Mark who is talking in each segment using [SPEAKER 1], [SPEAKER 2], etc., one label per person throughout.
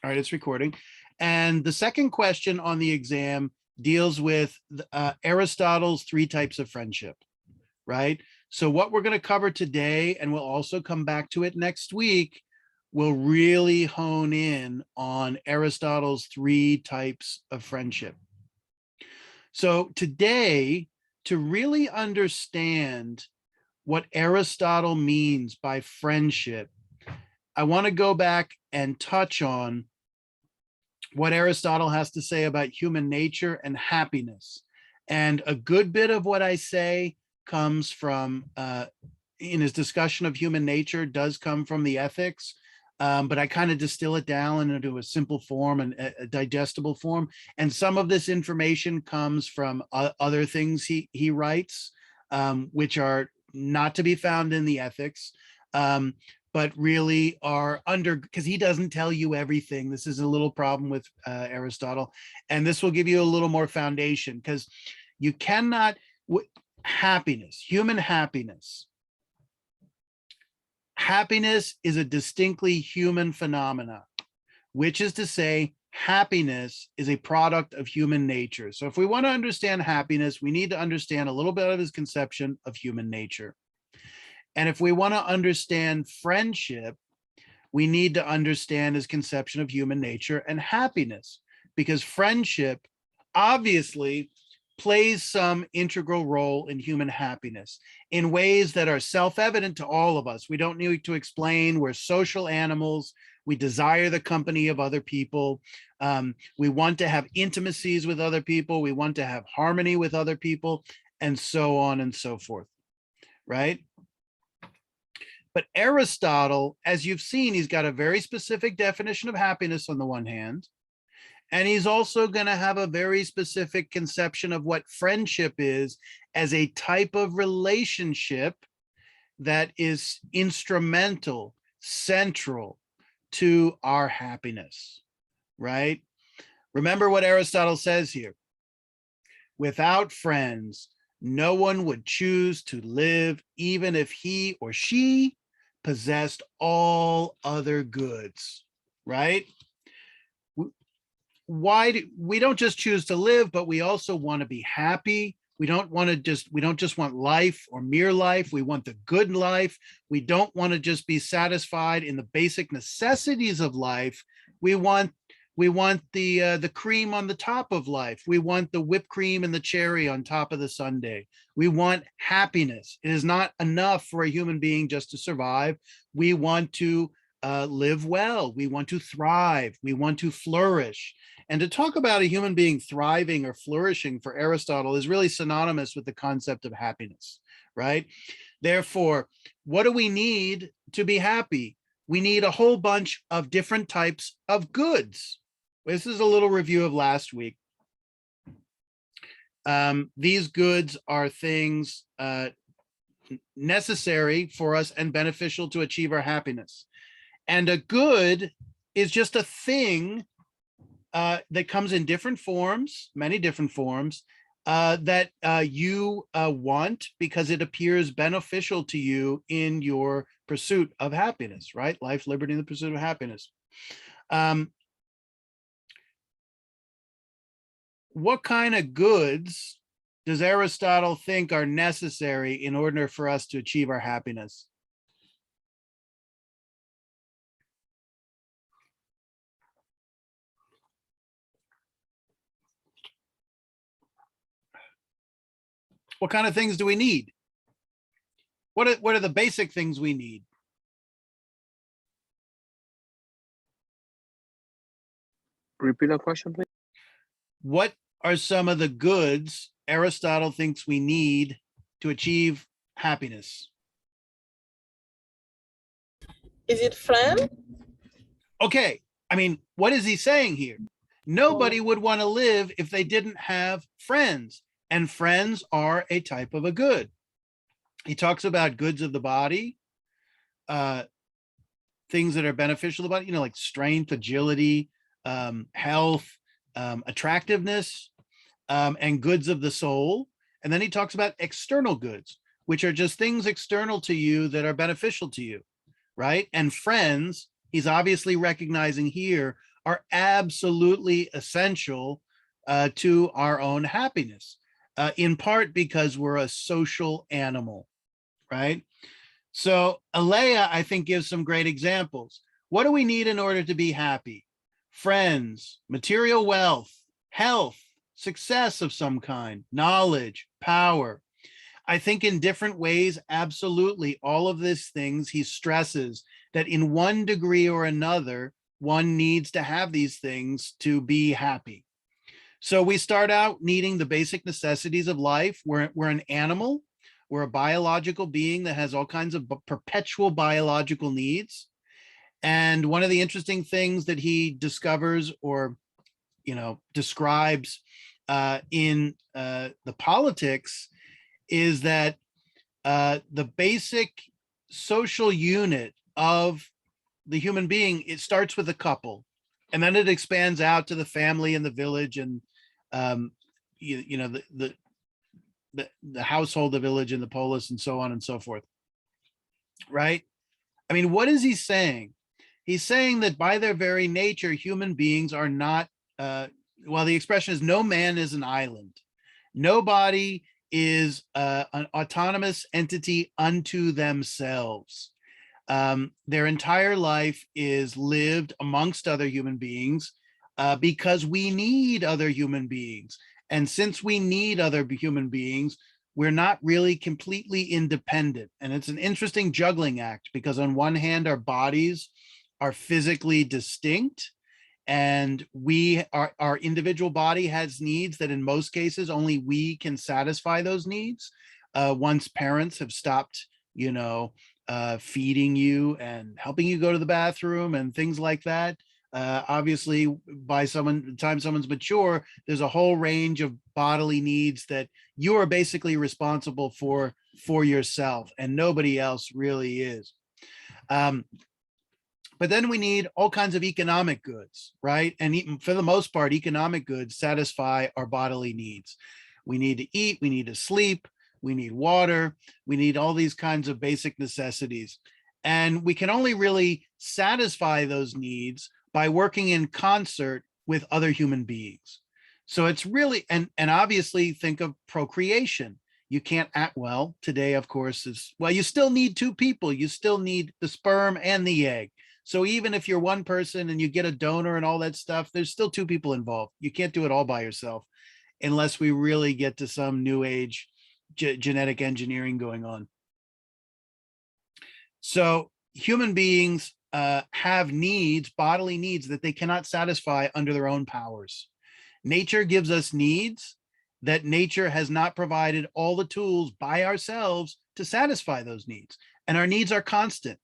[SPEAKER 1] All right, it's recording. And the second question on the exam deals with Aristotle's three types of friendship, right? So what we're going to cover today, and we'll also come back to it next week, will really hone in on Aristotle's three types of friendship. So today, to really understand what Aristotle means by friendship, I want to go back and touch on what Aristotle has to say about human nature and happiness. And a good bit of what I say comes from, in his discussion of human nature, does come from the ethics, but I kind of distill it down into a simple form and a digestible form. And some of this information comes from other things he writes, which are not to be found in the ethics. But really are under, because he doesn't tell you everything. This is a little problem with Aristotle. And this will give you a little more foundation, because you cannot, happiness, human happiness. Happiness is a distinctly human phenomena, which is to say, happiness is a product of human nature. So if we want to understand happiness, we need to understand a little bit of his conception of human nature. And if we want to understand friendship, we need to understand his conception of human nature and happiness, because friendship obviously plays some integral role in human happiness in ways that are self-evident to all of us. We don't need to explain. We're social animals. We desire the company of other people. We want to have intimacies with other people. We want to have harmony with other people, and so on and so forth, right? But Aristotle, as you've seen, he's got a very specific definition of happiness on the one hand, and he's also going to have a very specific conception of what friendship is as a type of relationship that is instrumental, central to our happiness, right? Remember what Aristotle says here. Without friends, no one would choose to live, even if he or she possessed all other goods, right? Why do we don't just choose to live, but we also want to be happy. We don't just want life or mere life. We want the good life. We don't want to just be satisfied in the basic necessities of life. We want the cream on the top of life. We want the whipped cream and the cherry on top of the sundae. We want happiness. It is not enough for a human being just to survive. We want to live well. We want to thrive. We want to flourish. And to talk about a human being thriving or flourishing for Aristotle is really synonymous with the concept of happiness, right? Therefore, what do we need to be happy? We need a whole bunch of different types of goods. This is a little review of last week. These goods are things necessary for us and beneficial to achieve our happiness. And a good is just a thing that comes in different forms, many different forms, that you want because it appears beneficial to you in your pursuit of happiness, right? Life, liberty, and the pursuit of happiness. What kind of goods does Aristotle think are necessary in order for us to achieve our happiness? What kind of things do we need? What are the basic things we need?
[SPEAKER 2] Repeat the question, please.
[SPEAKER 1] What are some of the goods Aristotle thinks we need to achieve happiness?
[SPEAKER 3] Is it friend?
[SPEAKER 1] Okay, I mean, what is he saying here? Nobody would want to live if they didn't have friends, and friends are a type of a good. He talks about goods of the body, things that are beneficial to the body, you know, like strength, agility, health, attractiveness, and goods of the soul. And then he talks about external goods, which are just things external to you that are beneficial to you, right? And friends, he's obviously recognizing here, are absolutely essential to our own happiness, in part because we're a social animal, right? So Alea, I think, gives some great examples. What do we need in order to be happy? Friends, material wealth, health, success of some kind, knowledge, power. I think in different ways, absolutely, all of these things he stresses that in one degree or another, one needs to have these things to be happy. So we start out needing the basic necessities of life. We're an animal. We're a biological being that has all kinds of perpetual biological needs. And one of the interesting things that he discovers or, describes in the politics is that the basic social unit of the human being, it starts with a couple, and then it expands out to the family and the village and the household, the village and the polis and so on and so forth, right? I mean, what is he saying? He's saying that by their very nature, human beings are not, well, the expression is no man is an island. Nobody is an autonomous entity unto themselves. Their entire life is lived amongst other human beings because we need other human beings. And since we need other human beings, we're not really completely independent. And it's an interesting juggling act because on one hand, our bodies are physically distinct, and our individual body has needs that in most cases only we can satisfy those needs once parents have stopped feeding you and helping you go to the bathroom and things like that. Obviously, by the time someone's mature, there's a whole range of bodily needs that you are basically responsible for yourself, and nobody else really is. But then we need all kinds of economic goods, right? And for the most part, economic goods satisfy our bodily needs. We need to eat, we need to sleep, we need water, we need all these kinds of basic necessities. And we can only really satisfy those needs by working in concert with other human beings. So it's really, and obviously think of procreation. You can't act well today, of course, you still need two people. You still need the sperm and the egg. So even if you're one person and you get a donor and all that stuff, there's still two people involved. You can't do it all by yourself unless we really get to some new age genetic engineering going on. So human beings have needs, bodily needs that they cannot satisfy under their own powers. Nature gives us needs that nature has not provided all the tools by ourselves to satisfy those needs. And our needs are constant.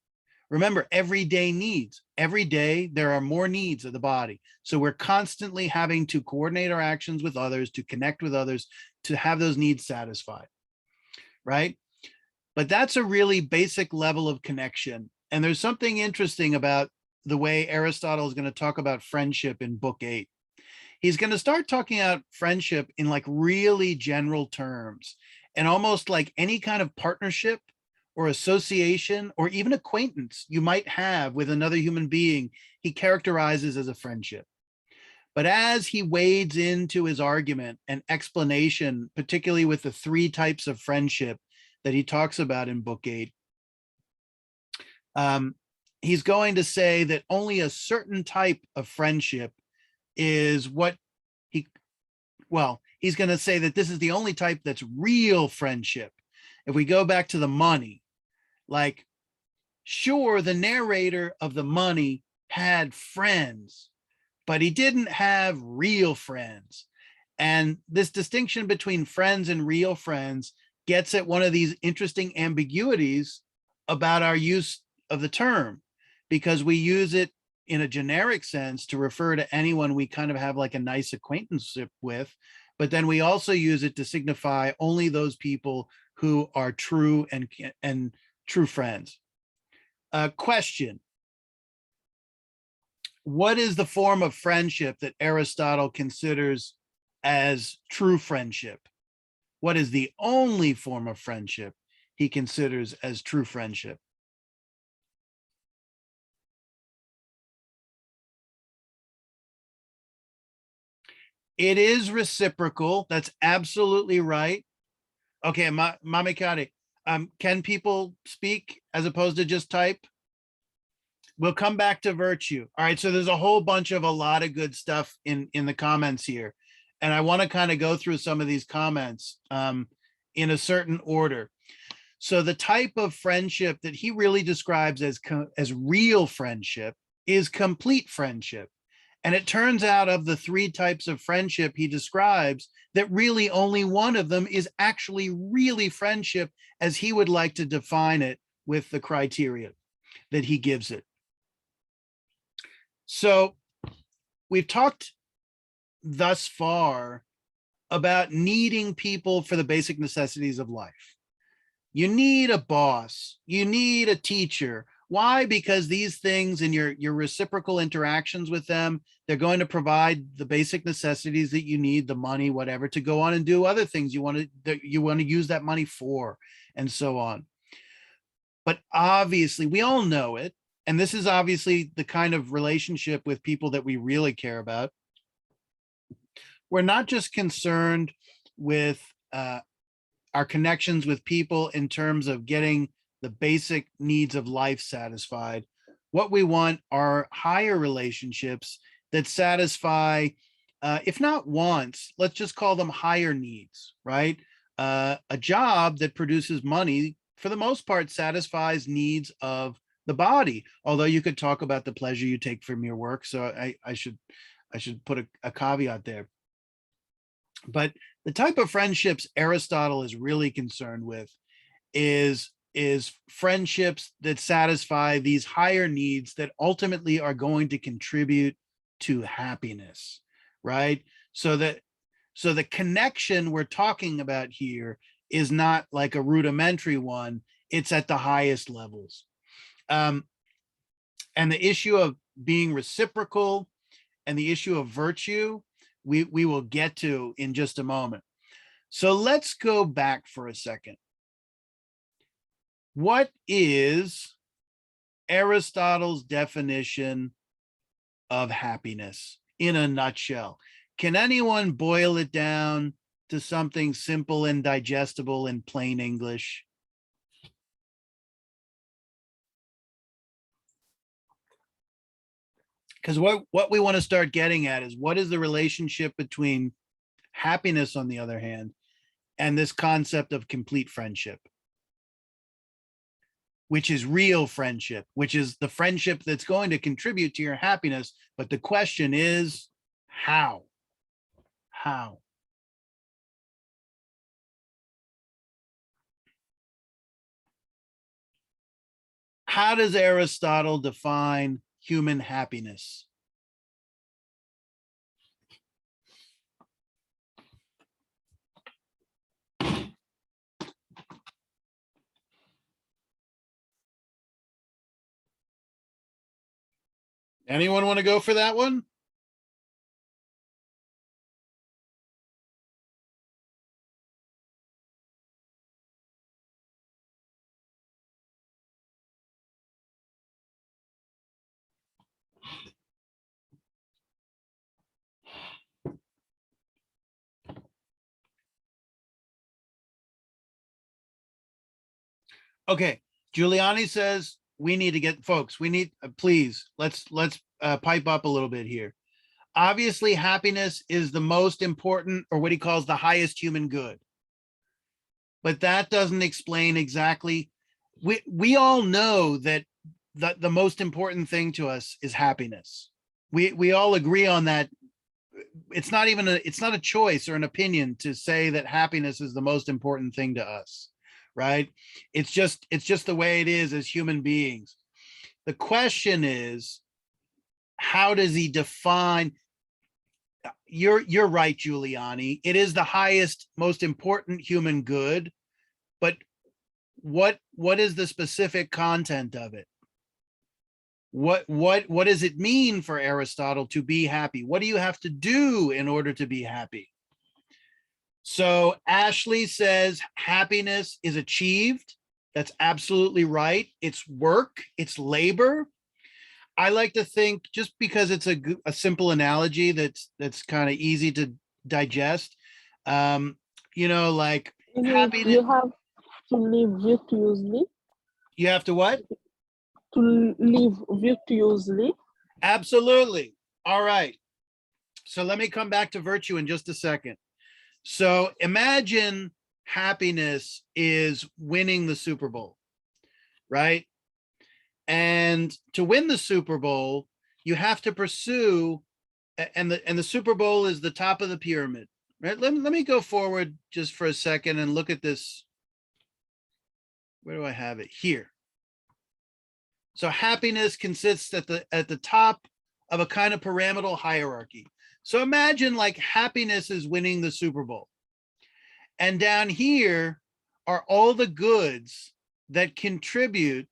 [SPEAKER 1] Remember, everyday needs. Every day, there are more needs of the body. So we're constantly having to coordinate our actions with others, to connect with others, to have those needs satisfied, right? But that's a really basic level of connection. And there's something interesting about the way Aristotle is going to talk about friendship in Book 8. He's going to start talking about friendship in like really general terms, and almost like any kind of partnership or association or even acquaintance you might have with another human being, he characterizes as a friendship. But as he wades into his argument and explanation, particularly with the three types of friendship that he talks about in Book 8, he's going to say that only a certain type of friendship is what he's going to say that this is the only type that's real friendship. If we go back to the money, like, sure, the narrator of the money had friends, but he didn't have real friends. And this distinction between friends and real friends gets at one of these interesting ambiguities about our use of the term, because we use it in a generic sense to refer to anyone we kind of have like a nice acquaintanceship with, but then we also use it to signify only those people who are true and true friends. Question: what is the form of friendship that Aristotle considers as true friendship? What is the only form of friendship he considers as true friendship? It is reciprocal. That's absolutely right. Okay, Mamikari, can people speak as opposed to just type? We'll come back to virtue. All right, so there's a whole bunch of a lot of good stuff in the comments here. And I want to kind of go through some of these comments in a certain order. So the type of friendship that he really describes as real friendship is complete friendship. And it turns out of the three types of friendship he describes, that really only one of them is actually really friendship as he would like to define it with the criteria that he gives it. So we've talked thus far about needing people for the basic necessities of life. You need a boss, you need a teacher. Why? Because these things in your reciprocal interactions with them, they're going to provide the basic necessities that you need, the money, whatever, to go on and do other things you want to use that money for, and so on. But obviously, we all know it. And this is obviously the kind of relationship with people that we really care about. We're not just concerned with our connections with people in terms of getting the basic needs of life satisfied. What we want are higher relationships that satisfy, if not wants, let's just call them higher needs, right? A job that produces money, for the most part, satisfies needs of the body, although you could talk about the pleasure you take from your work. So I should put a caveat there. But the type of friendships Aristotle is really concerned with is friendships that satisfy these higher needs that ultimately are going to contribute to happiness, right? So the connection we're talking about here is not like a rudimentary one, it's at the highest levels. And the issue of being reciprocal and the issue of virtue, we will get to in just a moment. So let's go back for a second. What is Aristotle's definition of happiness in a nutshell? Can anyone boil it down to something simple and digestible in plain English? Because what we want to start getting at is, what is the relationship between happiness, on the other hand, and this concept of complete friendship, which is real friendship, which is the friendship that's going to contribute to your happiness. But the question is, how? How? How does Aristotle define human happiness? Anyone want to go for that one? Okay, Giuliani says we need to get, folks, we need, please, let's pipe up a little bit here. Obviously, happiness is the most important, or what he calls the highest human good. But that doesn't explain exactly. We all know that the most important thing to us is happiness. We all agree on that. It's not even it's not a choice or an opinion to say that happiness is the most important thing to us, right? It's just the way it is as human beings. The question is, how does he define? You're right, Giuliani. It is the highest, most important human good, but what is the specific content of it? What does it mean for Aristotle to be happy? What do you have to do in order to be happy? So Ashley says happiness is achieved. That's absolutely right. It's work, it's labor. I like to think, just because it's a simple analogy that's kind of easy digest. Like
[SPEAKER 3] Is it
[SPEAKER 1] happiness,
[SPEAKER 3] you have to live virtuously?
[SPEAKER 1] you have to what?
[SPEAKER 3] To live virtuously?
[SPEAKER 1] Absolutely. All right. So let me come back to virtue in just a second. So imagine happiness is winning the Super Bowl, right? And to win the Super Bowl, you have to pursue, and the Super Bowl is the top of the pyramid, right? Let me go forward just for a second and look at this. Where do I have it? Here. So happiness consists at the top of a kind of pyramidal hierarchy. So imagine like happiness is winning the Super Bowl. And down here are all the goods that contribute,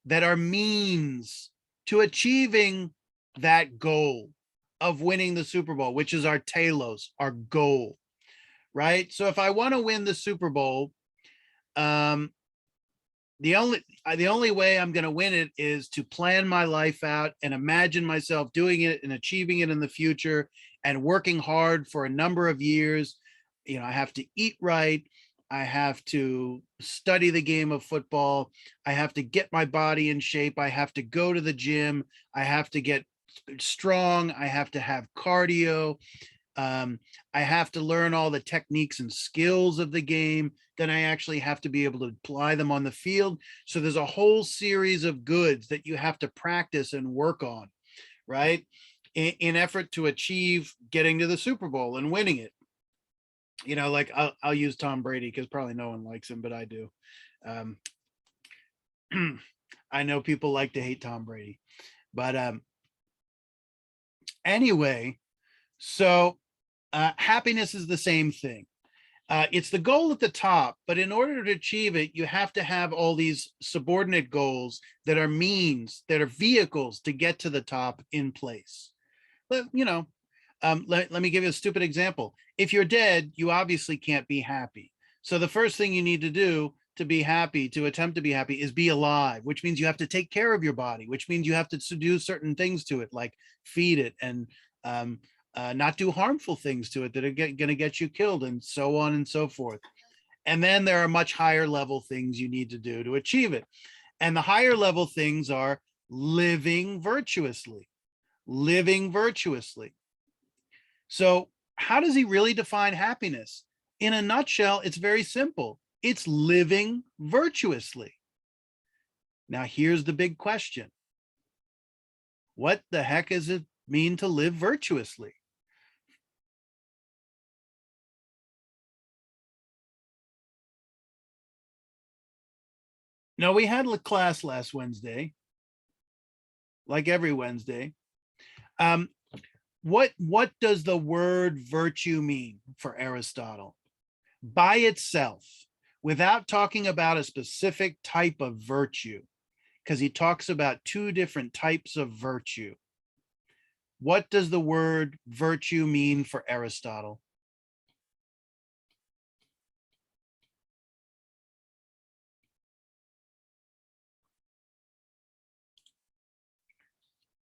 [SPEAKER 1] that are means to achieving that goal of winning the Super Bowl, which is our telos, our goal, right? So if I want to win the Super Bowl, the only way I'm going to win it is to plan my life out and imagine myself doing it and achieving it in the future and working hard for a number of years. I have to eat right. I have to study the game of football. I have to get my body in shape. I have to go to the gym. I have to get strong. I have to have cardio. I have to learn all the techniques and skills of the game. Then I actually have to be able to apply them on the field. So there's a whole series of goods that you have to practice and work on, right? In effort to achieve getting to the Super Bowl and winning it. Like I'll use Tom Brady because probably no one likes him, but I do. I know people like to hate Tom Brady, but anyway, so happiness is the same thing. It's the goal at the top, but in order to achieve it, you have to have all these subordinate goals that are means, that are vehicles to get to the top in place. Let me give you a stupid example. If you're dead, you obviously can't be happy. So the first thing you need to do to be happy, to attempt to be happy, is be alive, which means you have to take care of your body, which means you have to do certain things to it, like feed it and not do harmful things to it that are going to get you killed, and so on and so forth. And then there are much higher level things you need to do to achieve it. And the higher level things are living virtuously, living virtuously. So how does he really define happiness? In a nutshell, it's very simple. It's living virtuously. Now, here's the big question. What the heck does it mean to live virtuously? Now, we had a class last Wednesday, like every Wednesday. What does the word virtue mean for Aristotle? By itself, without talking about a specific type of virtue, because he talks about two different types of virtue. What does the word virtue mean for Aristotle?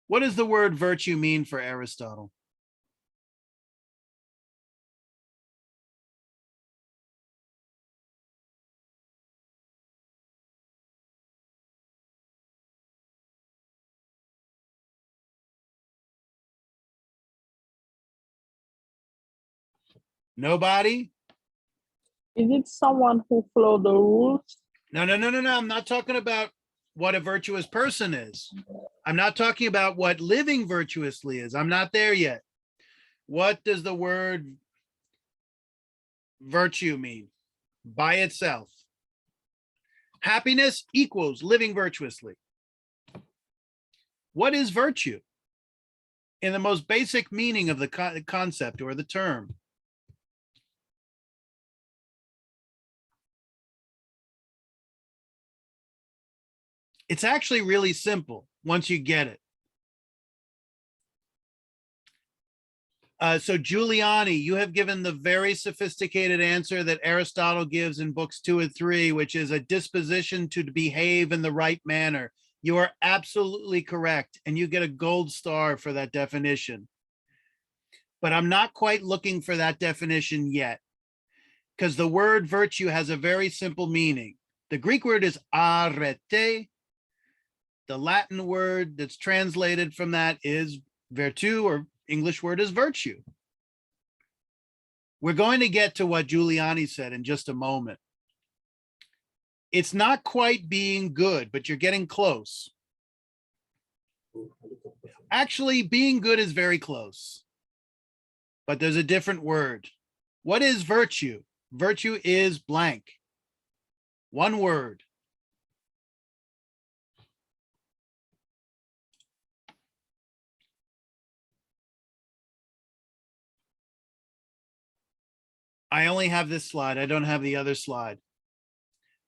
[SPEAKER 1] What does the word virtue mean for Aristotle? Nobody?
[SPEAKER 3] Is it someone who follow the rules?
[SPEAKER 1] No. I'm not talking about what a virtuous person is. I'm not talking about what living virtuously is. I'm not there yet. What does the word virtue mean by itself? Happiness equals living virtuously. What is virtue in the most basic meaning of the concept or the term? It's actually really simple once you get it. So Giuliani, you have given the very sophisticated answer that Aristotle gives in books 2 and 3, which is a disposition to behave in the right manner. You are absolutely correct, and you get a gold star for that definition. but I'm not quite looking for that definition yet, because the word virtue has a very simple meaning. The Greek word is arete. The Latin word that's translated from that is virtu, or English word is virtue. We're going to get to what Giuliani said in just a moment. It's not quite being good, but you're getting close. Actually, being good is very close, but there's a different word. What is virtue? Virtue is blank. One word. I only have this slide. I don't have the other slide.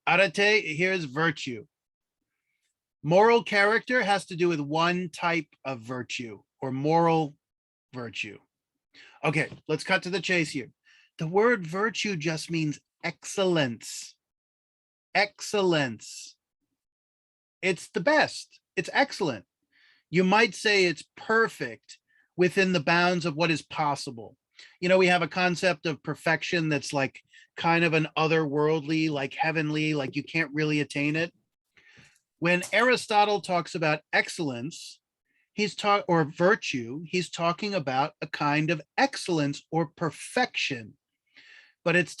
[SPEAKER 1] Arete, here's virtue. Moral character has to do with one type of virtue, or moral virtue. Okay, let's cut to the chase here. The word virtue just means excellence. Excellence. It's the best. It's excellent. You might say it's perfect within the bounds of what is possible. You know, we have a concept of perfection that's like kind of an otherworldly, like heavenly, like you can't really attain it. When Aristotle talks about excellence, or virtue, he's talking about a kind of excellence or perfection. But it's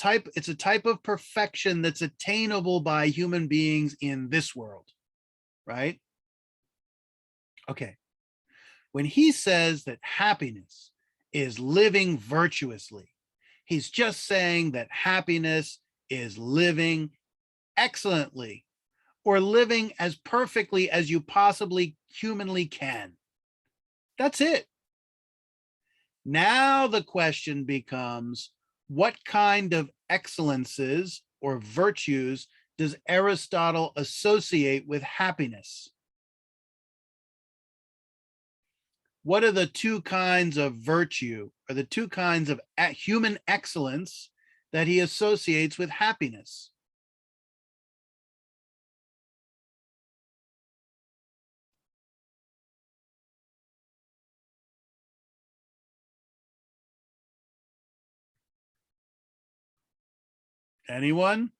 [SPEAKER 1] a type of perfection that's attainable by human beings in this world, right? Okay. When he says that happiness is living virtuously, he's just saying that happiness is living excellently, or living as perfectly as you possibly humanly can. That's it. Now the question becomes, what kind of excellences or virtues does Aristotle associate with happiness? What are the two kinds of virtue, or the two kinds of human excellence that he associates with happiness? Anyone?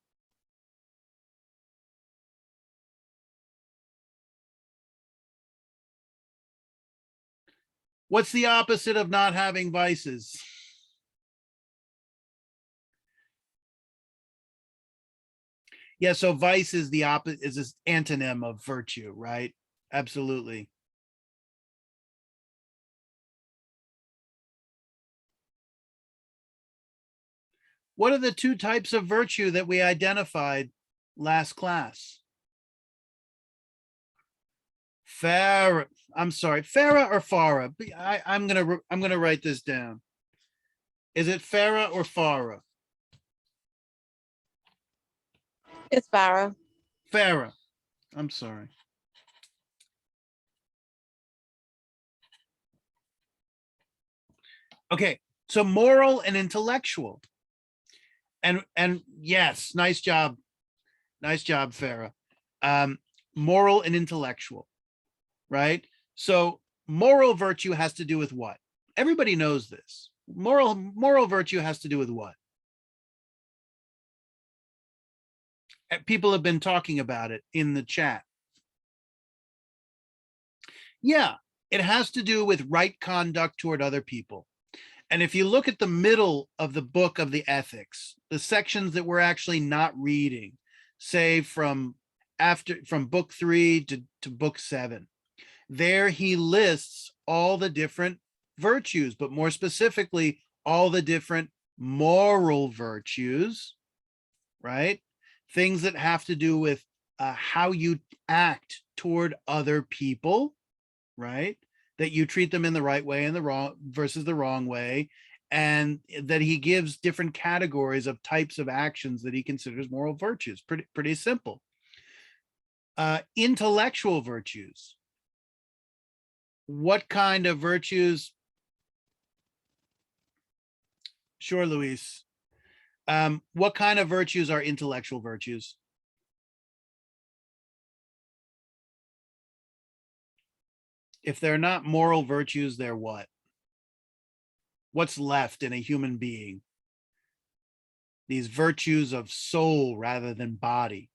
[SPEAKER 1] What's the opposite of not having vices? Yeah, so vice is the opposite, is this antonym of virtue, right? Absolutely. What are the two types of virtue that we identified last class? Farah, I'm sorry, Farah or Farah? I'm gonna write this down. Is it Farah or Farah?
[SPEAKER 4] It's Farah.
[SPEAKER 1] Farah. I'm sorry. Okay, so moral and intellectual. And yes, nice job. Nice job, Farah. Moral and intellectual, right? So moral virtue has to do with what? Everybody knows this. Moral virtue has to do with what? People have been talking about it in the chat. Yeah, it has to do with right conduct toward other people. And if you look at the middle of the book of the ethics, the sections that we're actually not reading, say from book 3 to book 7, there he lists all the different virtues, but more specifically, all the different moral virtues, right? Things that have to do with how you act toward other people, right? That you treat them in the right way and the wrong versus the wrong way. And that he gives different categories of types of actions that he considers moral virtues. Pretty simple. Intellectual virtues. What kind of virtues? Sure, Luis. What kind of virtues are intellectual virtues? If they're not moral virtues, they're what? what's left in a human being? These virtues of soul rather than body.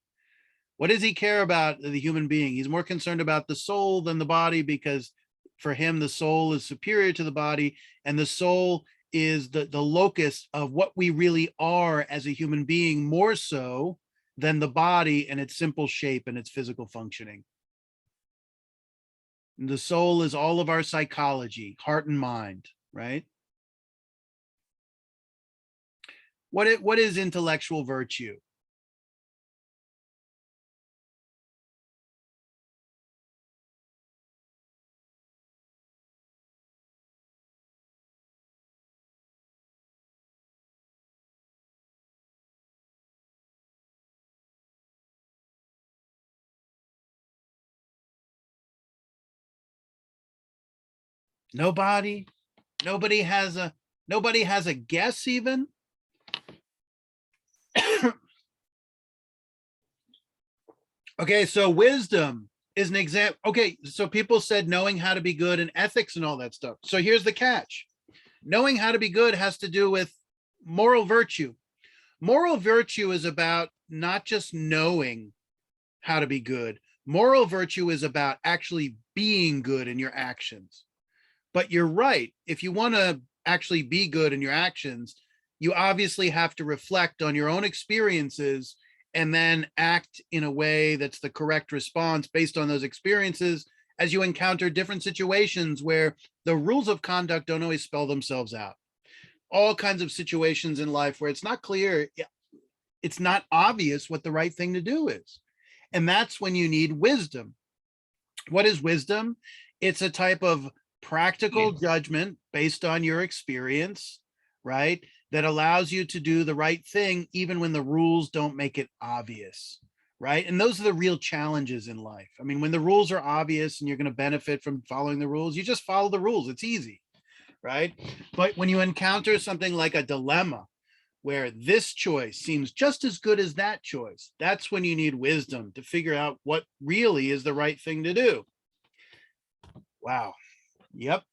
[SPEAKER 1] What does he care about the human being? He's more concerned about the soul than the body, because for him, the soul is superior to the body, and the soul is the locus of what we really are as a human being, more so than the body and its simple shape and its physical functioning. And the soul is all of our psychology, heart and mind, right? What is intellectual virtue? Nobody has a guess even. Okay, so wisdom is an example. Okay, so people said knowing how to be good and ethics and all that stuff. So here's the catch. Knowing how to be good has to do with moral virtue. Moral virtue is about not just knowing how to be good. Moral virtue is about actually being good in your actions. But you're right. If you want to actually be good in your actions, you obviously have to reflect on your own experiences and then act in a way that's the correct response based on those experiences as you encounter different situations where the rules of conduct don't always spell themselves out. All kinds of situations in life where it's not clear, it's not obvious what the right thing to do is. And that's when you need wisdom. What is wisdom? It's a type of practical judgment based on your experience, right? That allows you to do the right thing even when the rules don't make it obvious, right? And those are the real challenges in life. I mean, when the rules are obvious and you're going to benefit from following the rules, you just follow the rules. It's easy, right? But when you encounter something like a dilemma where this choice seems just as good as that choice, that's when you need wisdom to figure out what really is the right thing to do. Wow. Yep.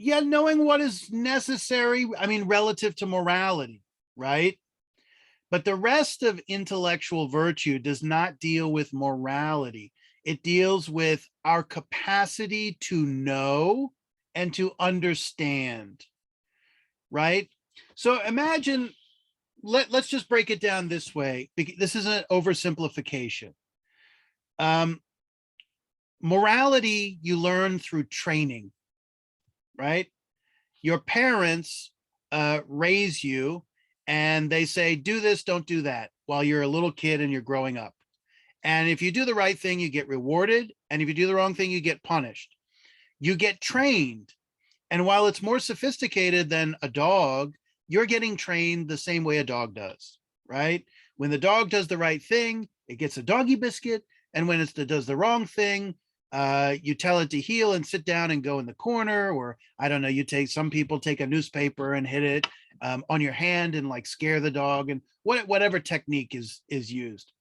[SPEAKER 1] Yeah, knowing what is necessary, I mean, relative to morality, right? But the rest of intellectual virtue does not deal with morality. It deals with our capacity to know and to understand, right? So imagine, let's just break it down this way. This is an oversimplification. Morality, you learn through training, right? Your parents raise you and they say, do this, don't do that, while you're a little kid and you're growing up. And if you do the right thing, you get rewarded. And if you do the wrong thing, you get punished. You get trained. And while it's more sophisticated than a dog, you're getting trained the same way a dog does, right? When the dog does the right thing, it gets a doggy biscuit. And when it does the wrong thing, you tell it to heel and sit down and go in the corner, or I don't know, some people take a newspaper and hit it on your hand and like scare the dog, and whatever technique is used.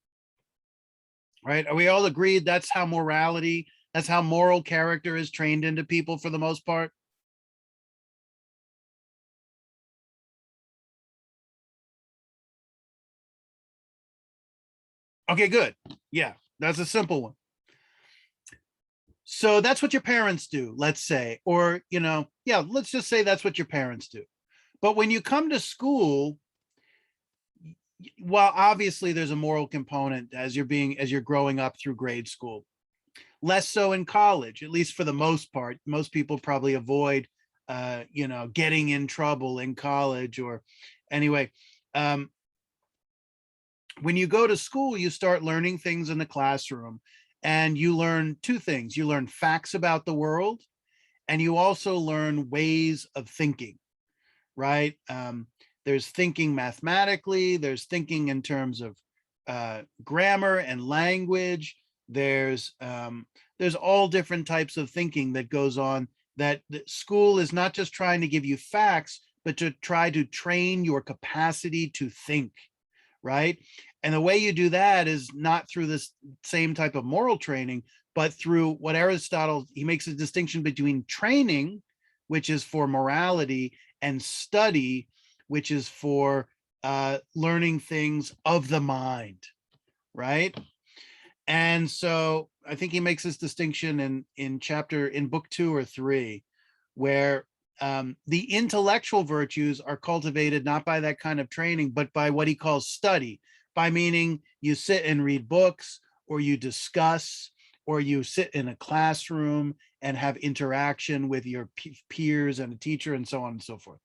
[SPEAKER 1] Right? Are we all agreed that's how moral character is trained into people for the most part? Okay, good. Yeah, that's a simple one. So that's what your parents do, let's say, or, yeah, let's just say that's what your parents do. But when you come to school, well, obviously there's a moral component as you're growing up through grade school. Less so in college, at least for the most part. Most people probably avoid, getting in trouble in college, or anyway. When you go to school, you start learning things in the classroom, and you learn two things. You learn facts about the world, and you also learn ways of thinking, right? There's thinking mathematically, there's thinking in terms of grammar and language. There's all different types of thinking that goes on, that school is not just trying to give you facts, but to try to train your capacity to think, right? And the way you do that is not through this same type of moral training, but through what Aristotle, he makes a distinction between training, which is for morality, and study, which is for learning things of the mind, right? And so I think he makes this distinction in book 2 or 3, where the intellectual virtues are cultivated not by that kind of training, but by what he calls study, by meaning you sit and read books, or you discuss, or you sit in a classroom and have interaction with your peers and a teacher and so on and so forth.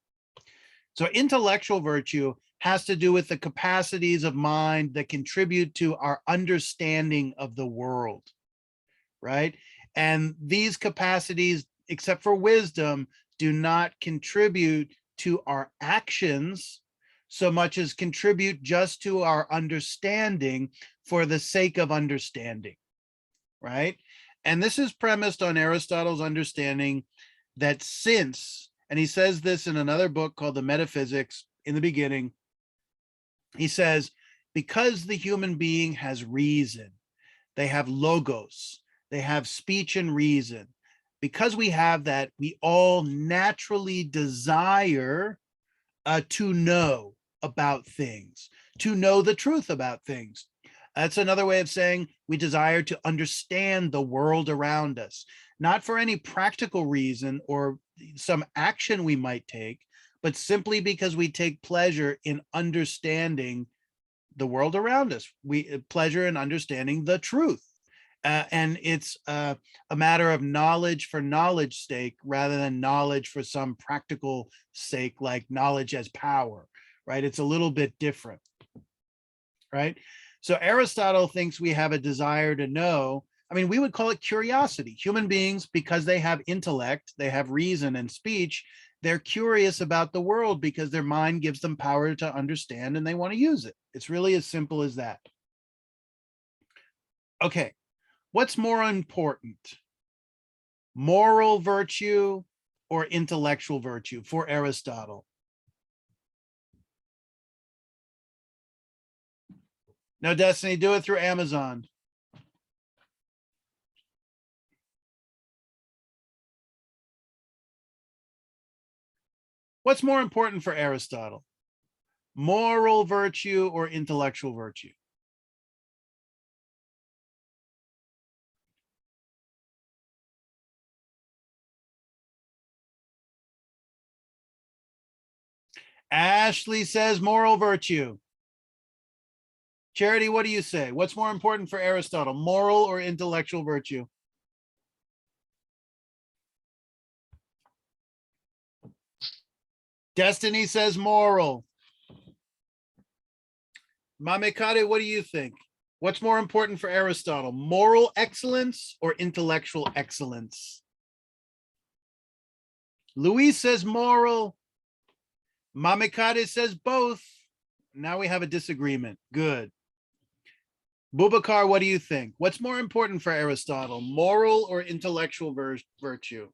[SPEAKER 1] So intellectual virtue has to do with the capacities of mind that contribute to our understanding of the world, right? And these capacities, except for wisdom, do not contribute to our actions so much as contribute just to our understanding for the sake of understanding, right? And this is premised on Aristotle's understanding that since, and he says this in another book called The Metaphysics in the beginning, he says, because the human being has reason, they have logos, they have speech and reason. Because we have that, we all naturally desire to know about things, to know the truth about things. That's another way of saying we desire to understand the world around us, not for any practical reason or some action we might take, but simply because we take pleasure in understanding the world around us. We pleasure in understanding the truth. And it's a matter of knowledge for knowledge's sake, rather than knowledge for some practical sake, like knowledge as power, right? It's a little bit different, right? So Aristotle thinks we have a desire to know. I mean, we would call it curiosity. Human beings, because they have intellect, they have reason and speech, they're curious about the world because their mind gives them power to understand and they want to use it. It's really as simple as that. Okay, what's more important? Moral virtue or intellectual virtue for Aristotle? No, Destiny, do it through Amazon. What's more important for Aristotle? Moral virtue or intellectual virtue? Ashley says moral virtue. Charity, what do you say? What's more important for Aristotle, moral or intellectual virtue? Destiny says moral. Mamekade, what do you think? What's more important for Aristotle, moral excellence or intellectual excellence? Luis says moral. Mamekade says both. Now we have a disagreement. Good. Bubakar, what do you think? What's more important for Aristotle, moral or intellectual virtue?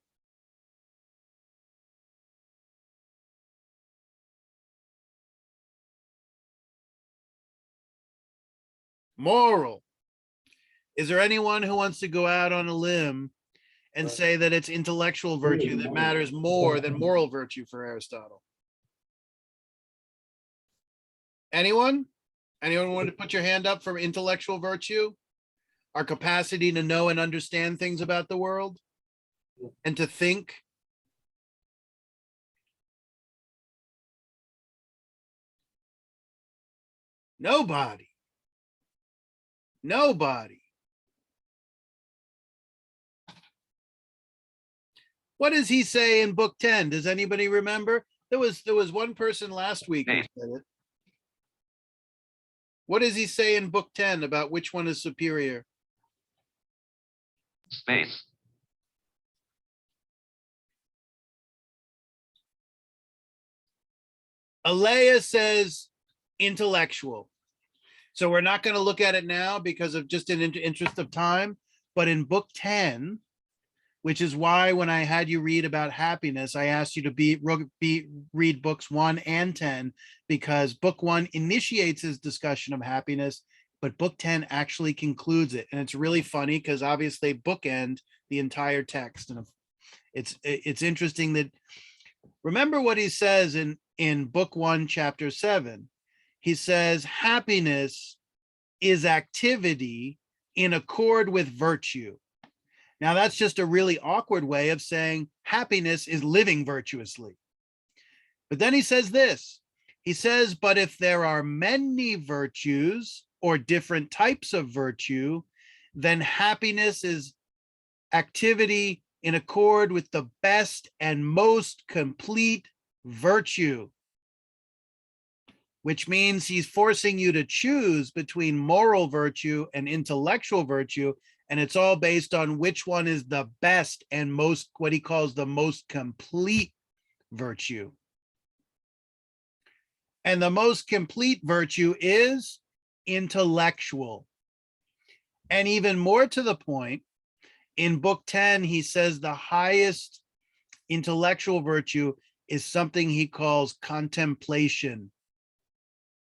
[SPEAKER 1] Moral. Is there anyone who wants to go out on a limb and say that it's intellectual virtue that matters more than moral virtue for Aristotle? Anyone? Anyone want to put your hand up for intellectual virtue? Our capacity to know and understand things about the world and to think. Nobody. Nobody. What does he say in book 10? Does anybody remember? There was one person last week who said it. What does he say in book 10 about which one is superior?
[SPEAKER 5] Space.
[SPEAKER 1] Alea says intellectual. So we're not going to look at it now because of just an interest of time. But in book 10, which is why when I had you read about happiness, I asked you to read books 1 and 10, because book 1 initiates his discussion of happiness, but book 10 actually concludes it. And it's really funny because obviously bookend the entire text. And it's interesting that, remember what he says in book 1, chapter 7. He says, happiness is activity in accord with virtue. Now, that's just a really awkward way of saying happiness is living virtuously. But then he says this. He says, but if there are many virtues or different types of virtue, then happiness is activity in accord with the best and most complete virtue, which means he's forcing you to choose between moral virtue and intellectual virtue. And it's all based on which one is the best and most, what he calls the most complete virtue. And the most complete virtue is intellectual. And even more to the point, in book 10, he says the highest intellectual virtue is something he calls contemplation.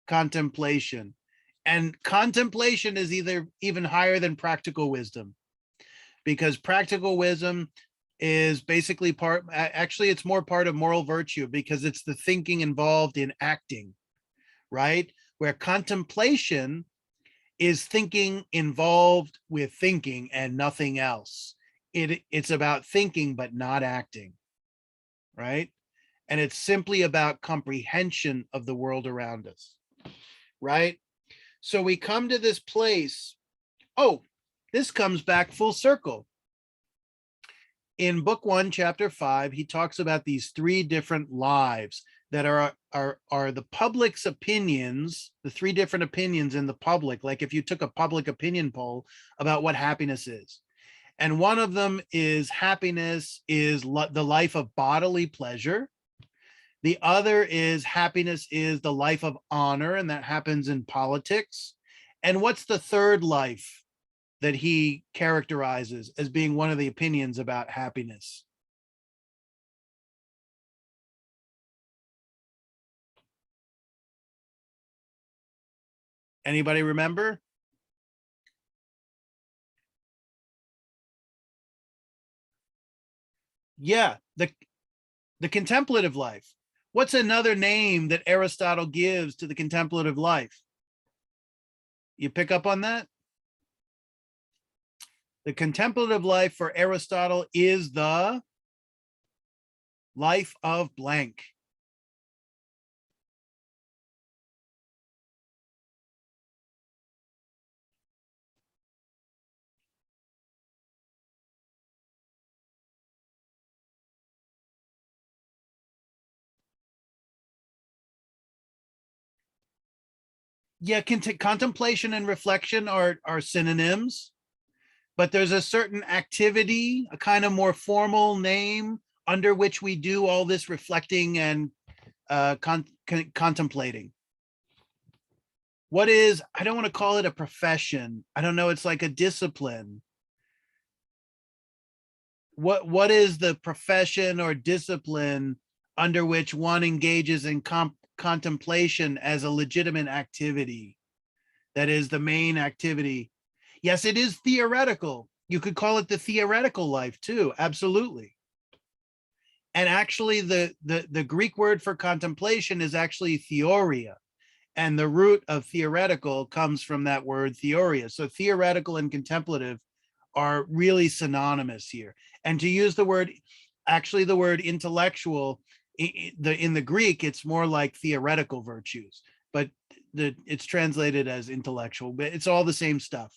[SPEAKER 1] Contemplation. And contemplation is even higher than practical wisdom, because practical wisdom is basically actually it's more part of moral virtue, because it's the thinking involved in acting, right? Where contemplation is thinking involved with thinking and nothing else. It's about thinking, but not acting, right? And it's simply about comprehension of the world around us, right? So we come to this place. Oh, this comes back full circle. In book 1, chapter 5, he talks about these 3 different lives that are the public's opinions, the 3 different opinions in the public. Like if you took a public opinion poll about what happiness is. And one of them is happiness is the life of bodily pleasure. The other is happiness is the life of honor, and that happens in politics. And what's the third life that he characterizes as being one of the opinions about happiness? Anybody remember? Yeah, the contemplative life. What's another name that Aristotle gives to the contemplative life? You pick up on that? The contemplative life for Aristotle is the life of blank. Yeah, contemplation and reflection are synonyms, but there's a certain activity, a kind of more formal name under which we do all this reflecting and contemplating. What is, I don't want to call it a profession. I don't know, it's like a discipline. What is the profession or discipline under which one engages in contemplation as a legitimate activity? That is the main activity. Yes, it is theoretical. You could call it the theoretical life too, absolutely. And actually the Greek word for contemplation is actually theoria. And the root of theoretical comes from that word theoria. So theoretical and contemplative are really synonymous here. And to use the word, actually the word intellectual, in the Greek, it's more like theoretical virtues, but it's translated as intellectual, but it's all the same stuff.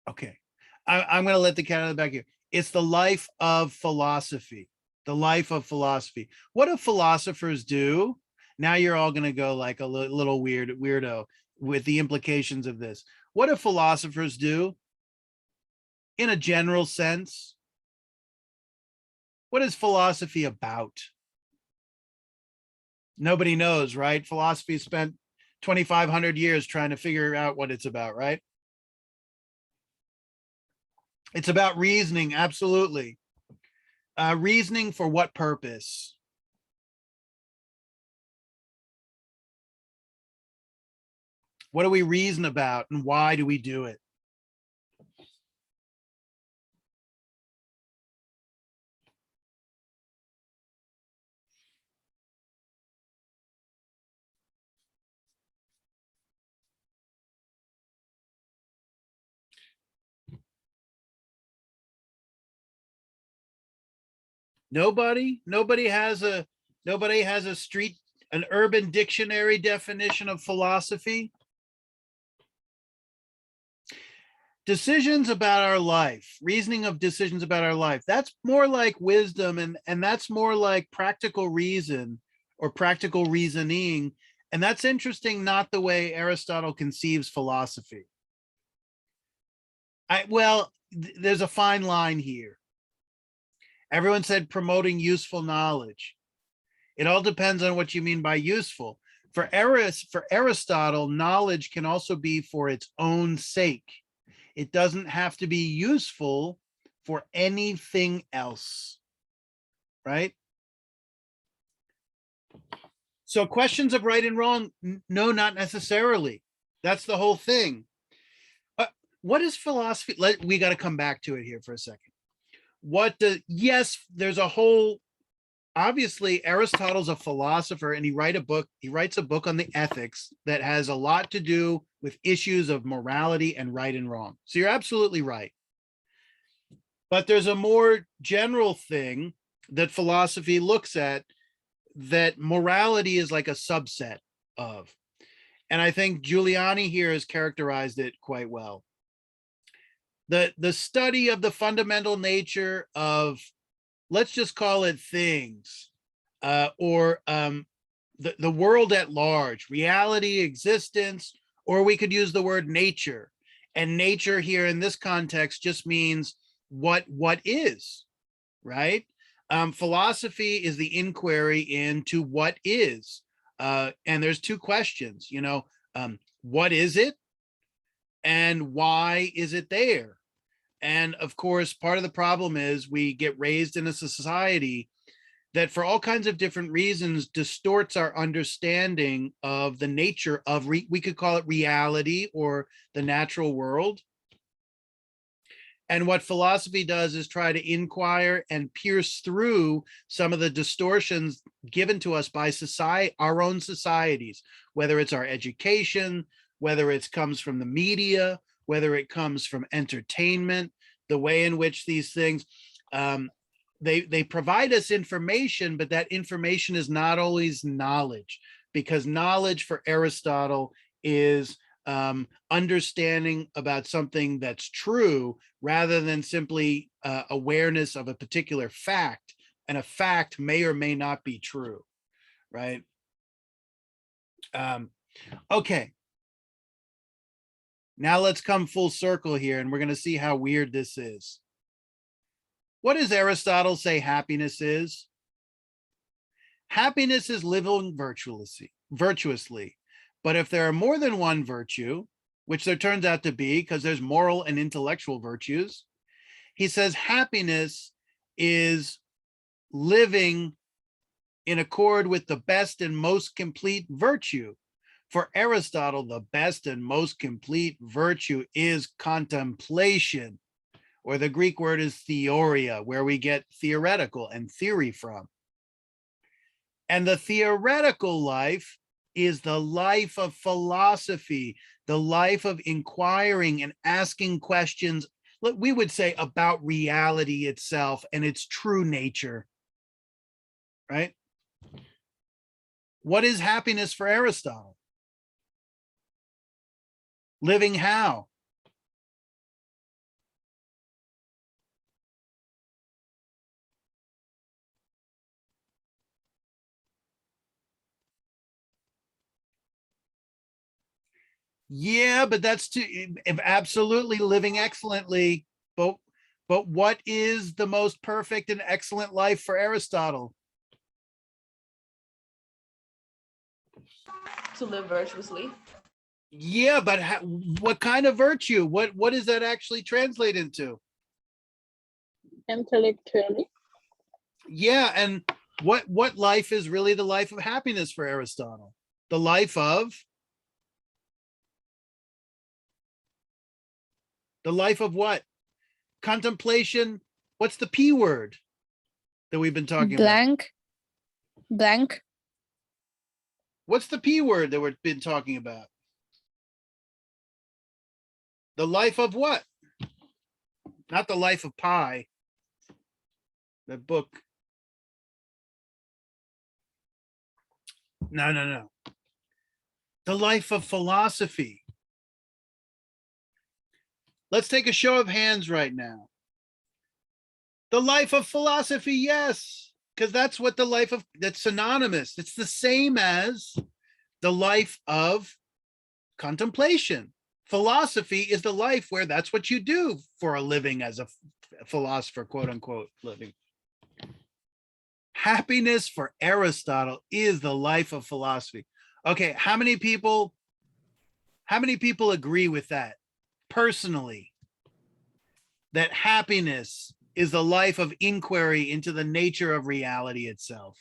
[SPEAKER 1] Okay, I'm going to let the cat out of the bag here. It's the life of philosophy, the life of philosophy. What do philosophers do? Now you're all going to go like a little weirdo with the implications of this. What do philosophers do? In a general sense, what is philosophy about? Nobody knows, right? Philosophy spent 2,500 years trying to figure out what it's about, right? It's about reasoning, absolutely. Reasoning for what purpose? What do we reason about and why do we do it? Nobody has a an urban dictionary definition of philosophy. Decisions about our life, reasoning of decisions about our life. That's more like wisdom, and that's more like practical reason or practical reasoning. And that's interesting, not the way Aristotle conceives philosophy. There's a fine line here. Everyone said promoting useful knowledge. It all depends on what you mean by useful. For Aristotle, knowledge can also be for its own sake. It doesn't have to be useful for anything else, right? So questions of right and wrong, no, not necessarily. That's the whole thing. What is philosophy? We got to come back to it here for a second. Yes, there's a whole, obviously Aristotle's a philosopher, and he writes a book on the ethics that has a lot to do with issues of morality and right and wrong. So you're absolutely right. But there's a more general thing that philosophy looks at that morality is like a subset of. And I think Giuliani here has characterized it quite well. The study of the fundamental nature of, let's just call it things, or the world at large, reality, existence, or we could use the word nature. And nature here in this context just means what is, right? Philosophy is the inquiry into what is. And there's two questions, what is it? And why is it there? And of course, part of the problem is we get raised in a society that for all kinds of different reasons distorts our understanding of the nature of, we could call it reality or the natural world. And what philosophy does is try to inquire and pierce through some of the distortions given to us by society, our own societies, whether it's our education, whether it comes from the media, whether it comes from entertainment, the way in which these things, they provide us information, but that information is not always knowledge, because knowledge for Aristotle is understanding about something that's true rather than simply awareness of a particular fact, and a fact may or may not be true, right? Okay. Now let's come full circle here, and we're going to see how weird this is. What does Aristotle say happiness is? Happiness is living virtuously. But if there are more than one virtue, which there turns out to be, because there's moral and intellectual virtues, he says happiness is living in accord with the best and most complete virtue. For Aristotle, the best and most complete virtue is contemplation, or the Greek word is theoria, where we get theoretical and theory from. And the theoretical life is the life of philosophy, the life of inquiring and asking questions, we would say, about reality itself and its true nature, right? What is happiness for Aristotle? Living how? Yeah, but that's absolutely living excellently. But what is the most perfect and excellent life for Aristotle?
[SPEAKER 5] To live virtuously.
[SPEAKER 1] Yeah, but what kind of virtue? What does that actually translate into?
[SPEAKER 3] Intellectually.
[SPEAKER 1] Yeah, and what life is really the life of happiness for Aristotle? The life of what? Contemplation. What's the P word that we've been talking about?
[SPEAKER 6] Blank.
[SPEAKER 1] What's the P word that we've been talking about? The life of what? Not the life of pi. The book. No. The life of philosophy. Let's take a show of hands right now. The life of philosophy, yes, because that's what the life of, that's synonymous. It's the same as the life of contemplation. Philosophy is the life where that's what you do for a living as a philosopher, quote unquote, living. Happiness for Aristotle is the life of philosophy. Okay, how many people agree with that personally? That happiness is the life of inquiry into the nature of reality itself.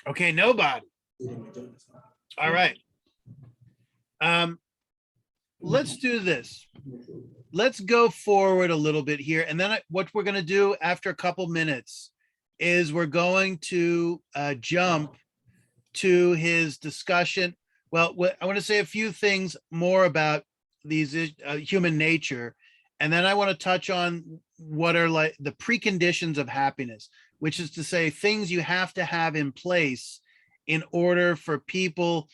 [SPEAKER 1] Okay, nobody. All right. Let's do this. Let's go forward a little bit here. And then what we're going to do after a couple minutes is we're going to jump to his discussion. Well, I want to say a few things more about these human nature. And then I want to touch on what are like the preconditions of happiness, which is to say things you have to have in place in order for people,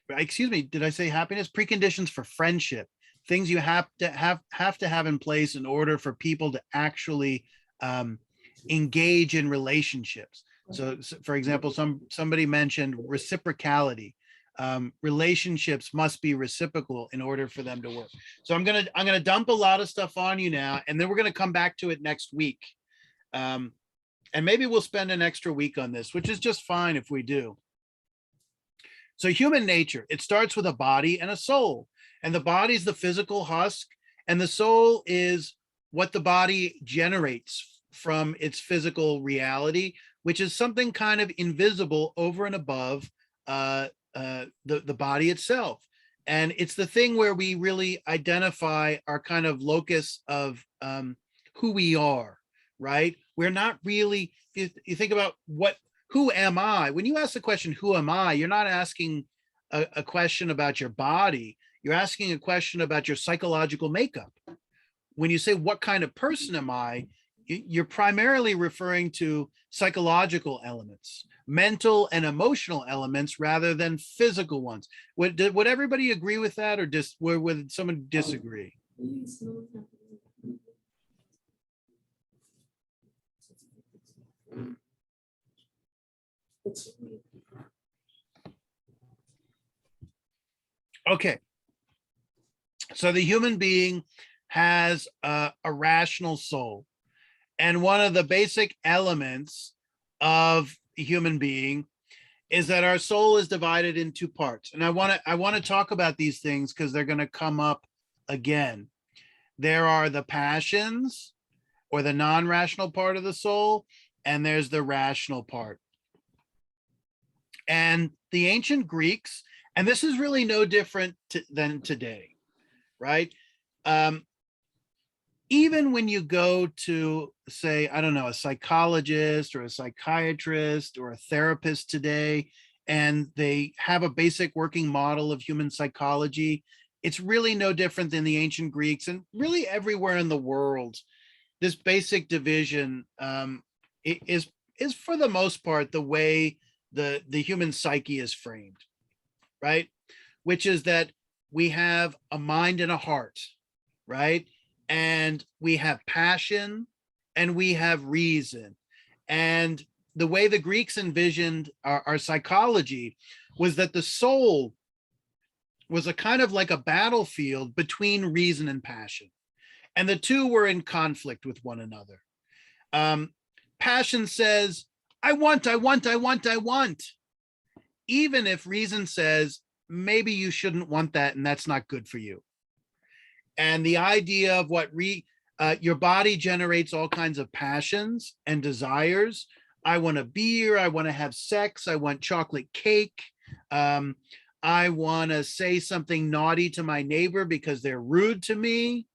[SPEAKER 1] excuse me, did I say happiness? Preconditions for friendship, things you have to have in place in order for people to actually engage in relationships. So for example, somebody mentioned reciprocality. Relationships must be reciprocal in order for them to work. So I'm gonna dump a lot of stuff on you now, and then we're gonna come back to it next week. And maybe we'll spend an extra week on this, which is just fine if we do. So human nature, it starts with a body and a soul, and the body is the physical husk, and the soul is what the body generates from its physical reality, which is something kind of invisible over and above the body itself. And it's the thing where we really identify our kind of locus of who we are, right? We're not really, if you think about who am I? When you ask the question, who am I? You're not asking a question about your body. You're asking a question about your psychological makeup. When you say, what kind of person am I? You're primarily referring to psychological elements, mental and emotional elements rather than physical ones. Would everybody agree with that, or would someone disagree? Okay. So the human being has a rational soul. And one of the basic elements of a human being is that our soul is divided in two parts. And I want to talk about these things because they're going to come up again. There are the passions, or the non-rational part of the soul, and there's the rational part. And the ancient Greeks, and this is really no different than today, right? Even when you go to, say, I don't know, a psychologist or a psychiatrist or a therapist today, and they have a basic working model of human psychology, it's really no different than the ancient Greeks, and really everywhere in the world. This basic division is for the most part the way the human psyche is framed, right? Which is that we have a mind and a heart, right? And we have passion and we have reason. And the way the Greeks envisioned our psychology was that the soul was a kind of like a battlefield between reason and passion. And the two were in conflict with one another. Passion says, I want, even if reason says, maybe you shouldn't want that and that's not good for you. And the idea of what your body generates all kinds of passions and desires. I want a beer, I want to have sex, I want chocolate cake. I want to say something naughty to my neighbor because they're rude to me.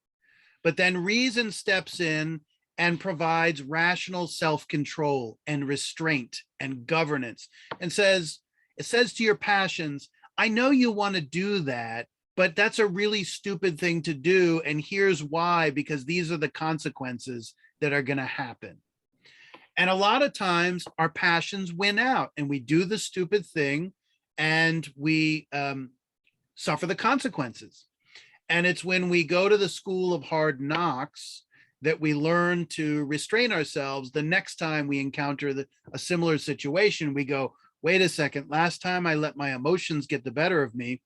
[SPEAKER 1] But then reason steps in and provides rational self-control and restraint and governance and says, it says to your passions, I know you want to do that, but that's a really stupid thing to do. And here's why, because these are the consequences that are going to happen. And a lot of times our passions win out and we do the stupid thing and we suffer the consequences. And it's when we go to the school of hard knocks that we learn to restrain ourselves. The next time we encounter a similar situation, we go, wait a second, last time I let my emotions get the better of me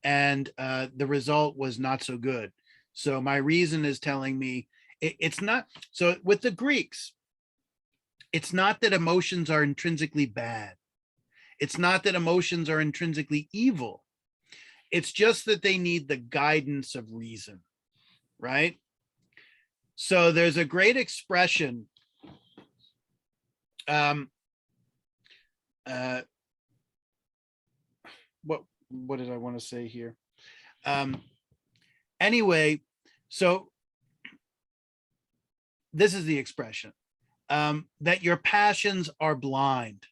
[SPEAKER 1] and the result was not so good. So my reason is telling me it's not. So with the Greeks, it's not that emotions are intrinsically bad. It's not that emotions are intrinsically evil. It's just that they need the guidance of reason, right? So there's a great expression. What did I want to say here? Anyway, so this is the expression, that your passions are blind.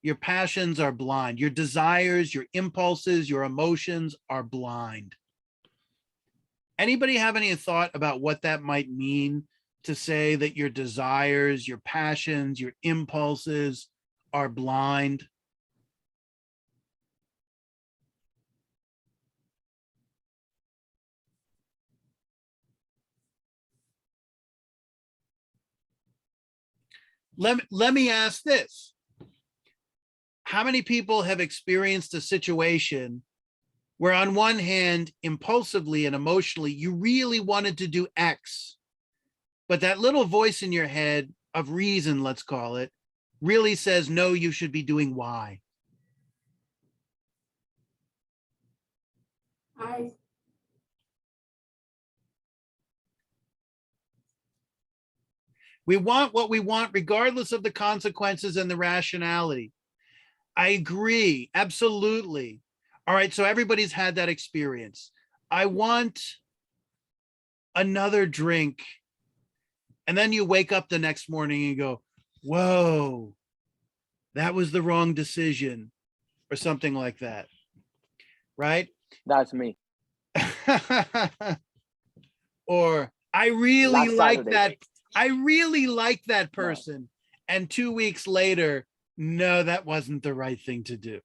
[SPEAKER 1] Your passions are blind. Your desires, your impulses, your emotions are blind. Anybody have any thought about what that might mean to say that your desires, your passions, your impulses are blind? Let me ask this. How many people have experienced a situation where on one hand, impulsively and emotionally, you really wanted to do X, but that little voice in your head of reason, let's call it, really says, no, you should be doing Y? We want what we want, regardless of the consequences and the rationality. I agree, absolutely. All right, so everybody's had that experience. I want another drink. And then you wake up the next morning and go, whoa, that was the wrong decision, or something like that, right?
[SPEAKER 2] That's me.
[SPEAKER 1] Or I really
[SPEAKER 2] Last
[SPEAKER 1] like
[SPEAKER 2] Saturday.
[SPEAKER 1] that. I really like that person. And 2 weeks later, no, that wasn't the right thing to do.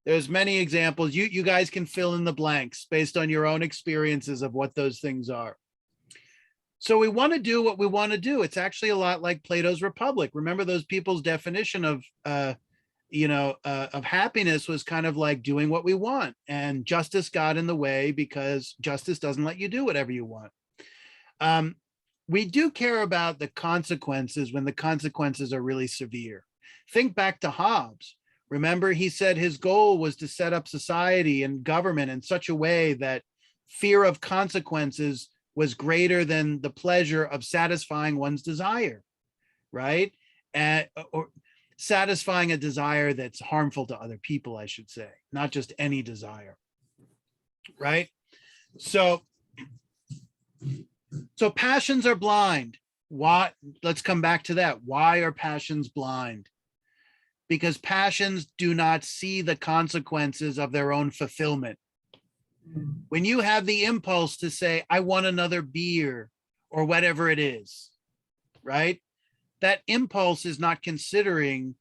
[SPEAKER 1] There's many examples. You guys can fill in the blanks based on your own experiences of what those things are. So we want to do what we want to do. It's actually a lot like Plato's Republic. Remember, those people's definition of happiness was kind of like doing what we want, and justice got in the way because justice doesn't let you do whatever you want. We do care about the consequences when the consequences are really severe. Think back to Hobbes. Remember, he said his goal was to set up society and government in such a way that fear of consequences was greater than the pleasure of satisfying one's desire, right? Or satisfying a desire that's harmful to other people, I should say, not just any desire, right? So passions are blind. Why? Let's come back to that. Why are passions blind? Because passions do not see the consequences of their own fulfillment. When you have the impulse to say, I want another beer or whatever it is, right? That impulse is not considering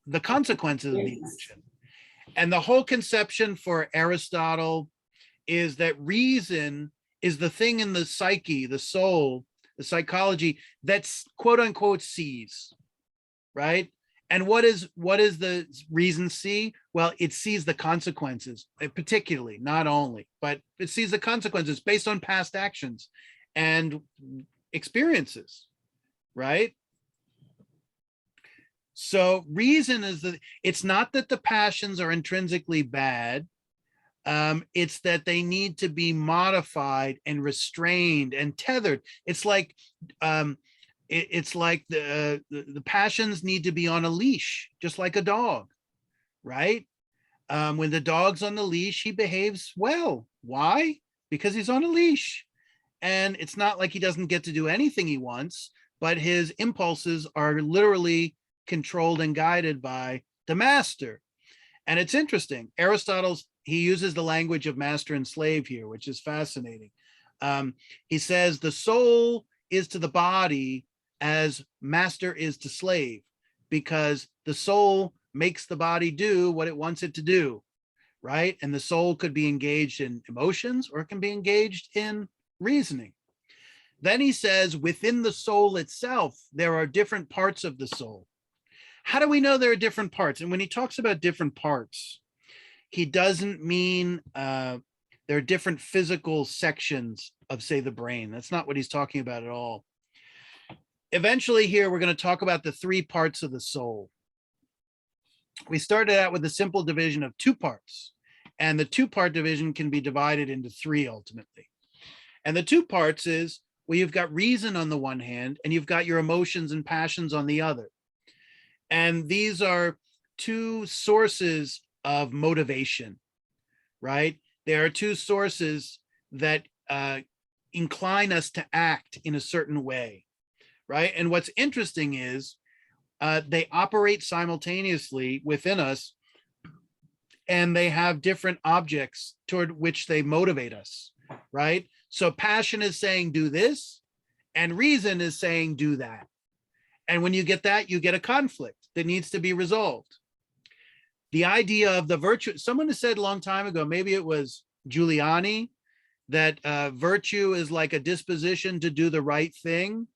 [SPEAKER 1] the consequences of the action. And the whole conception for Aristotle is that reason is the thing in the psyche, the soul, the psychology that's quote unquote sees, right? And what is the reason see? Well, it sees the consequences, particularly, not only, but it sees the consequences based on past actions and experiences, right? So reason is that it's not that the passions are intrinsically bad. It's that they need to be modified and restrained and tethered. It's like it's like the passions need to be on a leash, just like a dog, right? When the dog's on the leash, he behaves well. Why? Because he's on a leash. And it's not like he doesn't get to do anything he wants, but his impulses are literally controlled and guided by the master. And it's interesting. Aristotle's, he uses the language of master and slave here, which is fascinating. He says the soul is to the body as master is to slave, because the soul makes the body do what it wants it to do, right? And the soul could be engaged in emotions or it can be engaged in reasoning. Then he says within the soul itself, there are different parts of the soul. How do we know there are different parts? And when he talks about different parts, he doesn't mean there are different physical sections of, say, the brain. That's not what he's talking about at all. Eventually here, we're going to talk about the three parts of the soul. We started out with a simple division of two parts, and the two-part division can be divided into three ultimately. And the two parts is, well, you've got reason on the one hand, and you've got your emotions and passions on the other. And these are two sources of motivation, right? There are two sources that incline us to act in a certain way, right? And what's interesting is they operate simultaneously within us, and they have different objects toward which they motivate us, right? So passion is saying do this, and reason is saying do that. And when you get that, you get a conflict that needs to be resolved. The idea of the virtue, someone has said a long time ago, maybe it was Giuliani, that virtue is like a disposition to do the right thing.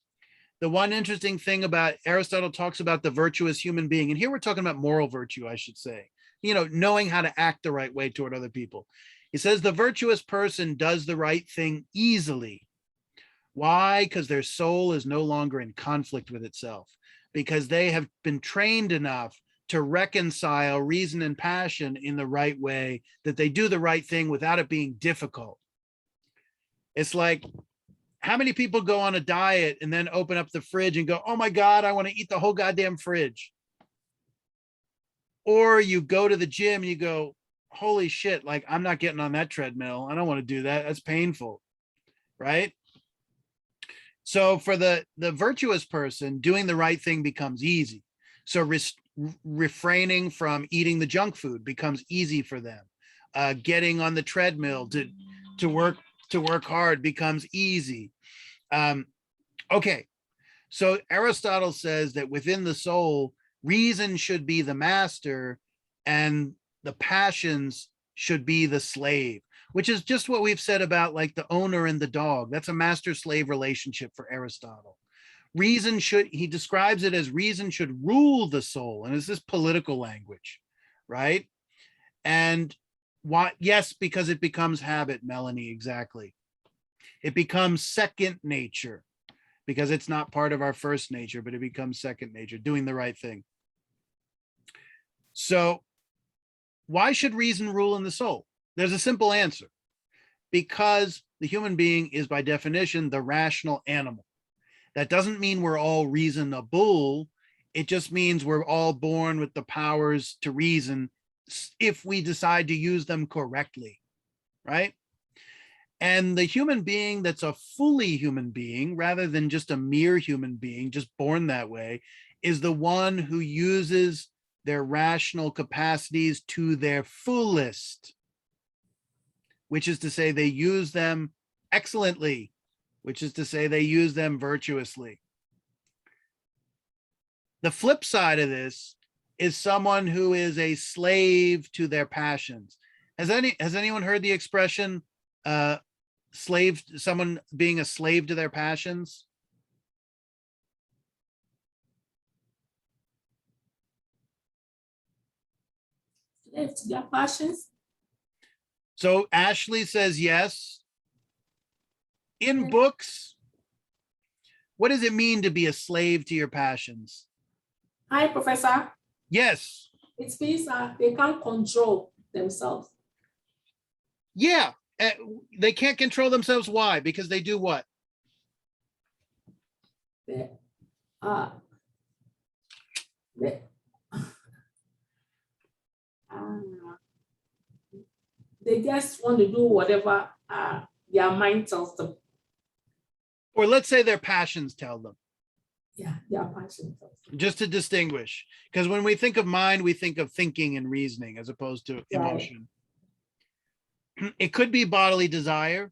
[SPEAKER 1] The one interesting thing about Aristotle talks about the virtuous human being, and here we're talking about moral virtue, I should say, you know, knowing how to act the right way toward other people. He says the virtuous person does the right thing easily. Why? Because their soul is no longer in conflict with itself, because they have been trained enough to reconcile reason and passion in the right way, that they do the right thing without it being difficult. It's like, how many people go on a diet and then open up the fridge and go, oh my God, I want to eat the whole goddamn fridge? Or you go to the gym and you go, holy shit, like I'm not getting on that treadmill. I don't want to do that. That's painful, right? So for the virtuous person, doing the right thing becomes easy. So refraining from eating the junk food becomes easy for them. Getting on the treadmill to work hard becomes easy. Okay, so Aristotle says that within the soul, reason should be the master and the passions should be the slave, which is just what we've said about like the owner and the dog. That's a master-slave relationship for Aristotle. Reason should, he describes it as reason should rule the soul. And it's this political language, right? And why? Yes, because it becomes habit, Melanie, exactly. It becomes second nature because it's not part of our first nature, but it becomes second nature, doing the right thing. So why should reason rule in the soul? There's a simple answer. Because the human being is by definition the rational animal. That doesn't mean we're all reasonable. It just means we're all born with the powers to reason if we decide to use them correctly, right? And the human being that's a fully human being, rather than just a mere human being, just born that way, is the one who uses their rational capacities to their fullest, which is to say they use them excellently, which is to say they use them virtuously. The flip side of this is someone who is a slave to their passions. Has anyone heard the expression someone being a slave to their passions?
[SPEAKER 7] Slave to their passions.
[SPEAKER 1] So Ashley says yes. In
[SPEAKER 7] Yes.
[SPEAKER 1] books, what does it mean to be a slave to your passions?
[SPEAKER 7] Hi, Professor.
[SPEAKER 1] Yes.
[SPEAKER 7] It means they can't control themselves.
[SPEAKER 1] Yeah. They can't control themselves. Why? Because they do what?
[SPEAKER 7] They, uh, they, they just want to do whatever their mind tells them.
[SPEAKER 1] Or let's say their passions tell them,
[SPEAKER 7] Yeah, their passion tells them.
[SPEAKER 1] just to distinguish. Because when we think of mind, we think of thinking and reasoning as opposed to emotion. It could be bodily desire.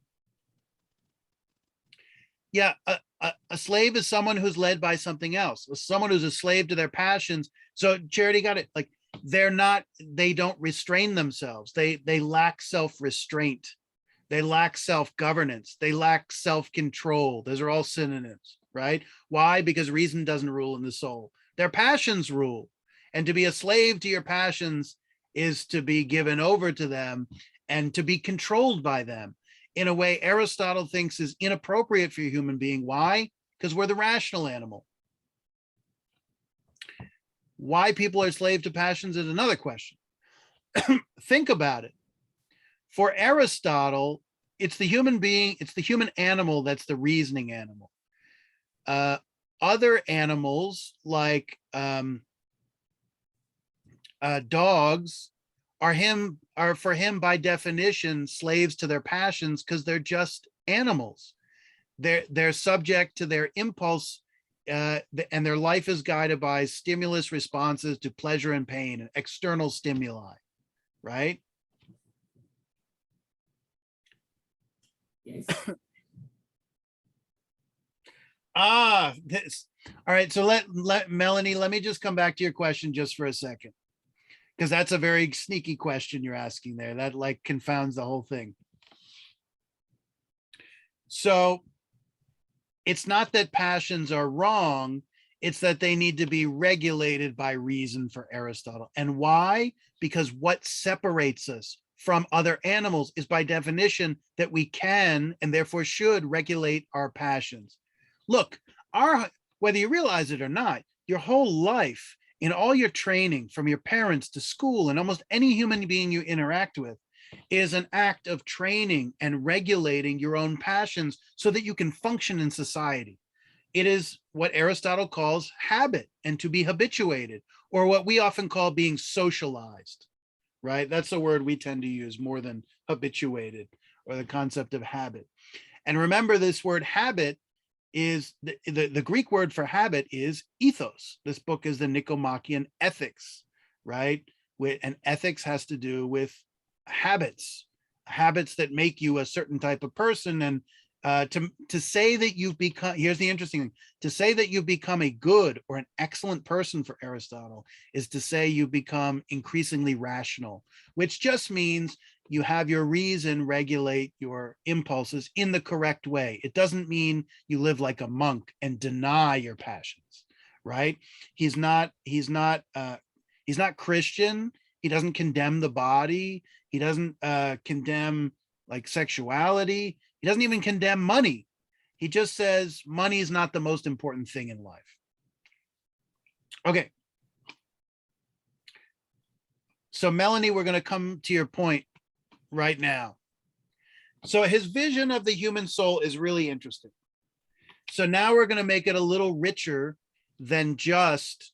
[SPEAKER 1] Yeah, a slave is someone who's led by something else. Someone who's a slave to their passions. So Charity got it. Like they don't restrain themselves. They lack self-restraint. They lack self-governance. They lack self-control. Those are all synonyms, right? Why? Because reason doesn't rule in the soul. Their passions rule. And to be a slave to your passions is to be given over to them and to be controlled by them in a way Aristotle thinks is inappropriate for a human being. Why? Because we're the rational animal. Why people are slave to passions is another question. Think about it. For Aristotle, it's the human being, it's the human animal that's the reasoning animal. Other animals like dogs are for him by definition slaves to their passions because they're just animals. They're subject to their impulse, and their life is guided by stimulus responses to pleasure and pain and external stimuli, right?
[SPEAKER 7] Yes.
[SPEAKER 1] This. All right. So let Melanie, let me just come back to your question just for a second, because that's a very sneaky question you're asking there. That like confounds the whole thing. So it's not that passions are wrong. It's that they need to be regulated by reason for Aristotle. And why? Because what separates us from other animals is by definition that we can and therefore should regulate our passions. Look, whether you realize it or not, your whole life, in all your training from your parents to school and almost any human being you interact with, is an act of training and regulating your own passions so that you can function in society. It is what Aristotle calls habit and to be habituated, or what we often call being socialized, right? That's the word we tend to use more than habituated, or the concept of habit. And remember, this word habit is the Greek word for habit is ethos. This book is the Nicomachean Ethics, right? And ethics has to do with habits that make you a certain type of person. And to say that you've become, here's the interesting thing, to say that you've become a good or an excellent person for Aristotle is to say you've become increasingly rational, which just means you have your reason regulate your impulses in the correct way. It doesn't mean you live like a monk and deny your passions, right? He's not Christian. He doesn't condemn the body. He doesn't condemn like sexuality. He doesn't even condemn money. He just says money is not the most important thing in life. Okay. So Melanie, we're going to come to your point right now. So his vision of the human soul is really interesting. So now we're going to make it a little richer than just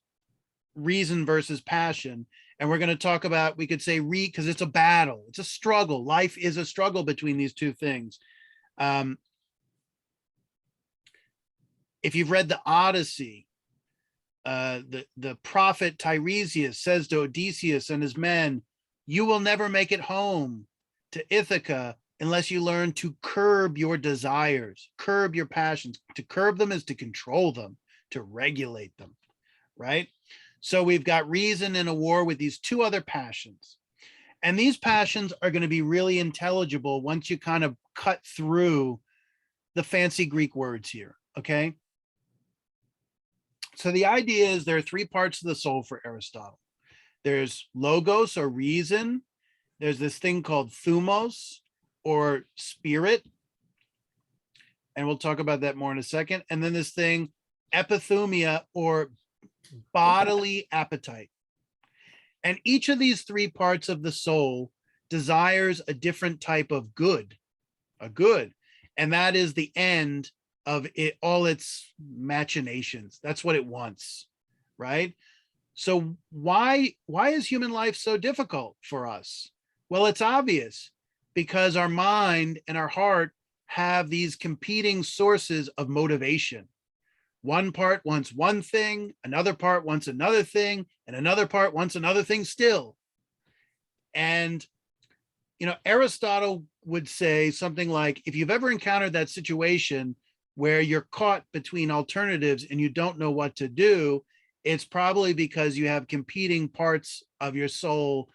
[SPEAKER 1] reason versus passion. And we're going to talk about, we could say because it's a battle, it's a struggle. Life is a struggle between these two things. If you've read the Odyssey, the prophet Tiresias says to Odysseus and his men, you will never make it home to Ithaca unless you learn to curb your desires, curb your passions. To curb them is to control them, to regulate them, right? So we've got reason in a war with these two other passions. And these passions are going to be really intelligible once you kind of cut through the fancy Greek words here, okay? So the idea is there are three parts of the soul for Aristotle. There's logos or reason. There's this thing called thumos or spirit. And we'll talk about that more in a second. And then this thing, epithumia or bodily appetite. And each of these three parts of the soul desires a different type of good, a good. And that is the end of it, all its machinations. That's what it wants, right? So why is human life so difficult for us? Well, it's obvious, because our mind and our heart have these competing sources of motivation. One part wants one thing, another part wants another thing, and another part wants another thing still. And, you know, Aristotle would say something like, if you've ever encountered that situation where you're caught between alternatives and you don't know what to do, it's probably because you have competing parts of your soul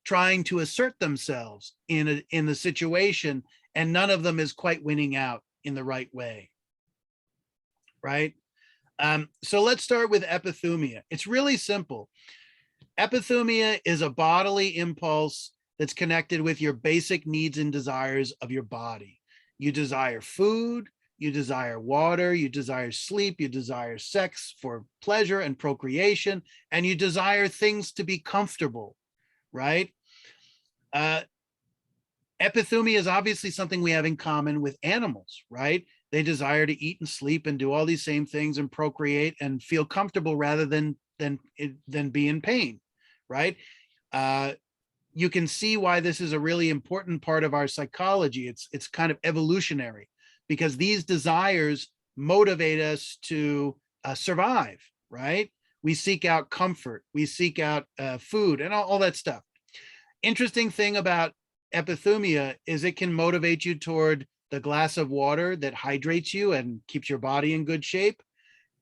[SPEAKER 1] trying to assert themselves in the situation, and none of them is quite winning out in the right way, right? So let's start with epithumia. It's really simple. Epithumia is a bodily impulse that's connected with your basic needs and desires of your body. You desire food, you desire water, you desire sleep, you desire sex for pleasure and procreation, and you desire things to be comfortable, right? Epithumia is obviously something we have in common with animals, right? They desire to eat and sleep and do all these same things and procreate and feel comfortable rather than be in pain, right? You can see why this is a really important part of our psychology. It's kind of evolutionary, because these desires motivate us to survive, right? We seek out comfort, we seek out food and all that stuff. Interesting thing about epithumia is it can motivate you toward the glass of water that hydrates you and keeps your body in good shape,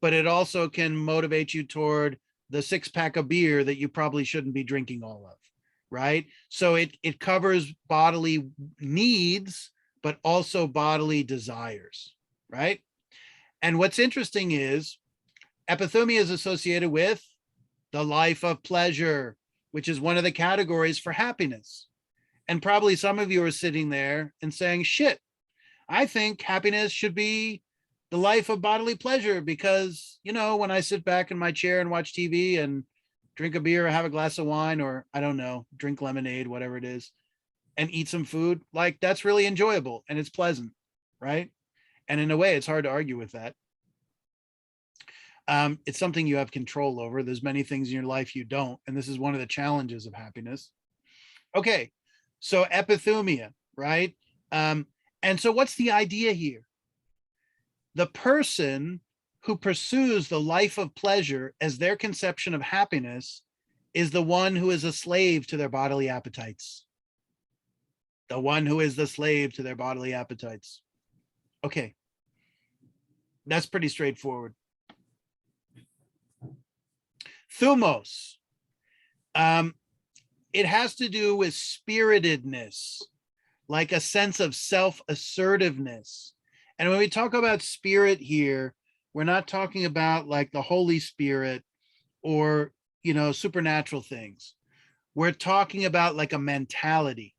[SPEAKER 1] but it also can motivate you toward the 6-pack of beer that you probably shouldn't be drinking all of, right? So it covers bodily needs, but also bodily desires, right? And what's interesting is epithumia is associated with the life of pleasure, which is one of the categories for happiness. And probably some of you are sitting there and saying, shit, I think happiness should be the life of bodily pleasure, because, you know, when I sit back in my chair and watch TV and drink a beer or have a glass of wine, or I don't know, drink lemonade, whatever it is, and eat some food, like that's really enjoyable and it's pleasant, right? And in a way, it's hard to argue with that. It's something you have control over. There's many things in your life you don't, and this is one of the challenges of happiness. Okay, so epithumia, right? And so what's the idea here? The person who pursues the life of pleasure as their conception of happiness is the one who is a slave to their bodily appetites. The one who is the slave to their bodily appetites. Okay, that's pretty straightforward. Thumos. It has to do with spiritedness, like a sense of self-assertiveness. And when we talk about spirit here, we're not talking about like the Holy Spirit or, you know, supernatural things. We're talking about like a mentality.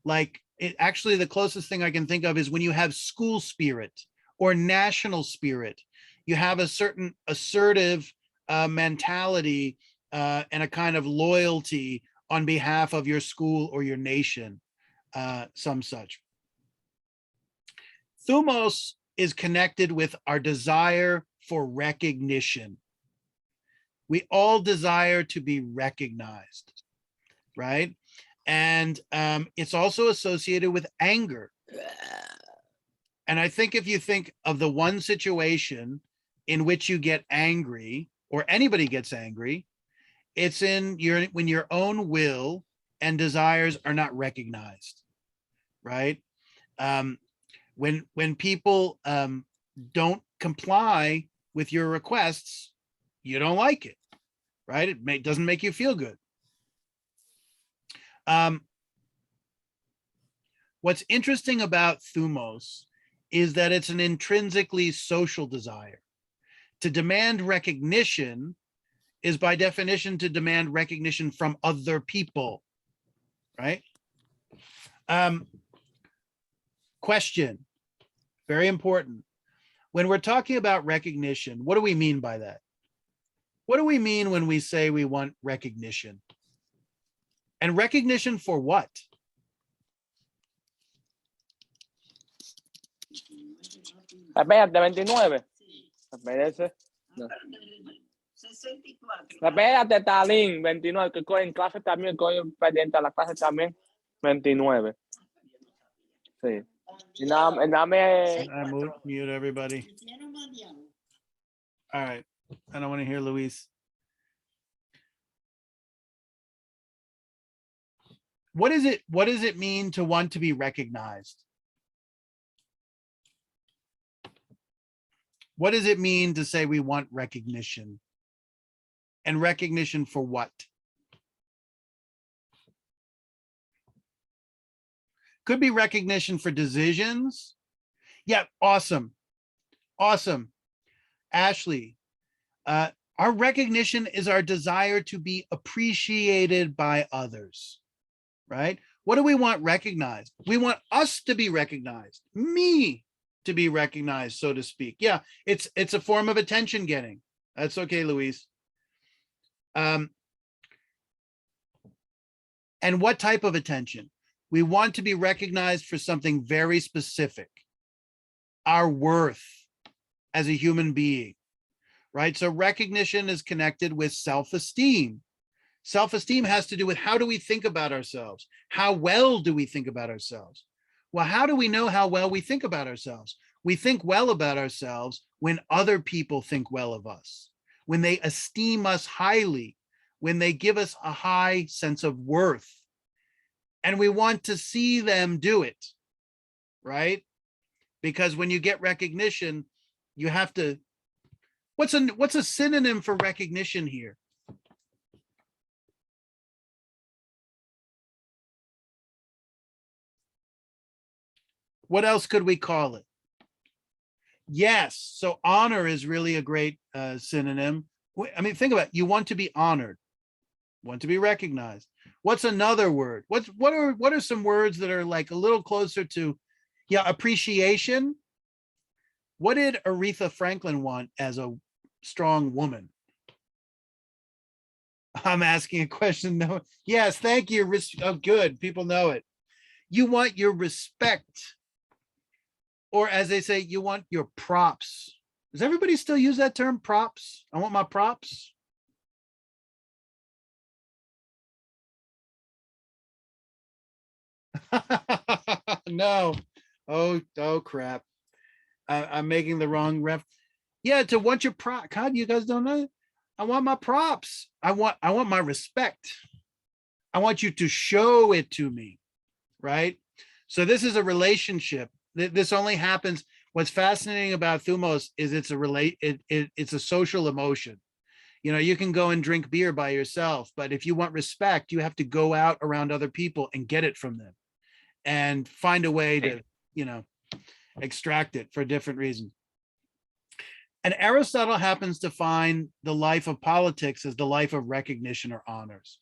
[SPEAKER 1] Like it actually, the closest thing I can think of is when you have school spirit or national spirit, you have a certain assertive mentality and a kind of loyalty on behalf of your school or your nation, some such. Thumos is connected with our desire for recognition. We all desire to be recognized, right? And it's also associated with anger. And I think if you think of the one situation in which you get angry, or anybody gets angry, it's when your own will and desires are not recognized, right? When people don't comply with your requests, you don't like it, right? It doesn't make you feel good. What's interesting about thumos is that it's an intrinsically social desire. To demand recognition is by definition to demand recognition from other people, right? Question, very important. When we're talking about recognition, what do we mean by that? What do we mean when we say we want recognition? And recognition for what?
[SPEAKER 2] Espérate, 29. Espérate. No. Espérate, Talín, 29, que estoy en clase también, estoy pendiente a la clase también, 29. Sí. Y nada me...
[SPEAKER 1] I mute everybody. All right. I don't want to hear Luis. What does it mean to want to be recognized? What does it mean to say we want recognition? And recognition for what? Could be recognition for decisions. Yeah, awesome. Awesome. Ashley, our recognition is our desire to be appreciated by others, right? What do we want recognized? We want us to be recognized, me to be recognized, so to speak. Yeah, it's a form of attention getting. That's okay, Louise. And what type of attention? We want to be recognized for something very specific, our worth as a human being, right? So recognition is connected with self-esteem. Self-esteem has to do with how do we think about ourselves? How well do we think about ourselves? Well, how do we know how well we think about ourselves? We think well about ourselves when other people think well of us, when they esteem us highly, when they give us a high sense of worth. And we want to see them do it, right? Because when you get recognition, you have to, what's a synonym for recognition here? What else could we call it? Yes, so honor is really a great synonym. I mean, think about it. You want to be honored, want to be recognized. What's another word? What are some words that are like a little closer to, yeah, appreciation? What did Aretha Franklin want as a strong woman? I'm asking a question. No, yes, thank you. Oh, good, people know it. You want your respect, or as they say, you want your props. Does everybody still use that term, props? I want my props. No. Oh crap. I'm making the wrong ref. Yeah, to want your prop. God, you guys don't know. I want my props. I want my respect. I want you to show it to me, right? So this is a relationship. This only happens. What's fascinating about thumos is it's a social emotion. You know, you can go and drink beer by yourself, but if you want respect, you have to go out around other people and get it from them and find a way to, you know, extract it for different reasons. And Aristotle happens to find the life of politics as the life of recognition or honors.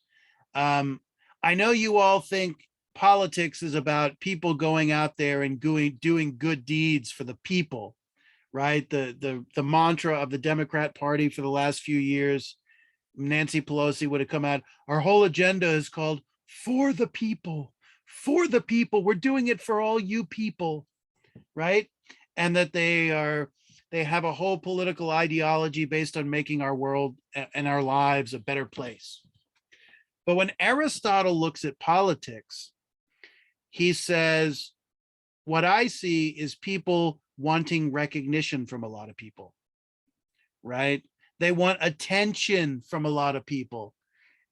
[SPEAKER 1] I know you all think politics is about people going out there and doing good deeds for the people, right? The mantra of the Democrat Party for the last few years, Nancy Pelosi would have come out, our whole agenda is called for the people, for the people. We're doing it for all you people, right? And that they have a whole political ideology based on making our world and our lives a better place. But when Aristotle looks at politics, he says, what I see is people wanting recognition from a lot of people, right? They want attention from a lot of people.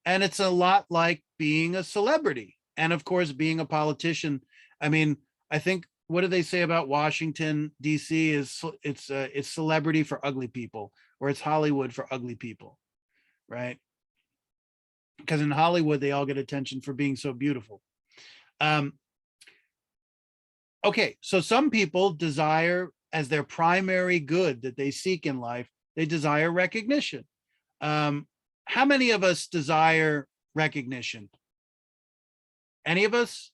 [SPEAKER 1] And it's a lot like being a celebrity. And of course, being a politician. I mean, I think, what do they say about Washington, DC is it's celebrity for ugly people, or it's Hollywood for ugly people, right? Because in Hollywood, they all get attention for being so beautiful. Okay, so some people desire as their primary good that they seek in life, they desire recognition. How many of us desire recognition? Any of us?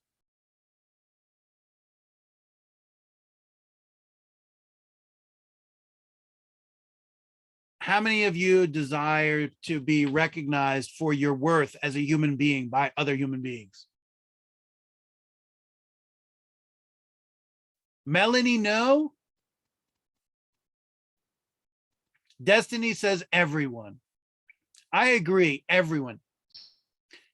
[SPEAKER 1] How many of you desire to be recognized for your worth as a human being by other human beings? Melanie, no. Destiny says everyone. I agree, everyone.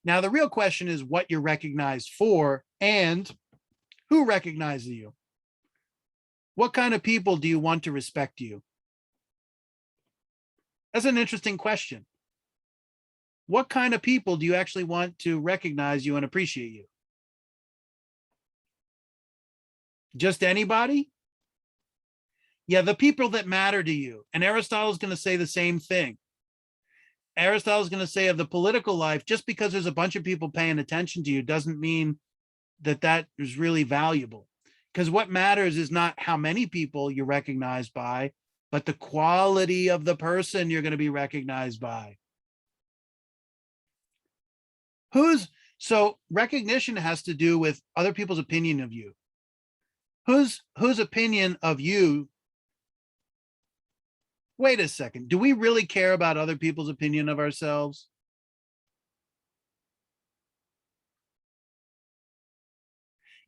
[SPEAKER 1] Now, the real question is what you're recognized for and who recognizes you. What kind of people do you want to respect you? That's an interesting question. What kind of people do you actually want to recognize you and appreciate you? Just anybody? Yeah, the people that matter to you. And Aristotle is going to say the same thing. Aristotle is going to say of the political life, just because there's a bunch of people paying attention to you doesn't mean that that is really valuable. Because what matters is not how many people you're recognized by, but the quality of the person you're going to be recognized by. So recognition has to do with other people's opinion of you. Whose opinion of you? Wait a second. Do we really care about other people's opinion of ourselves?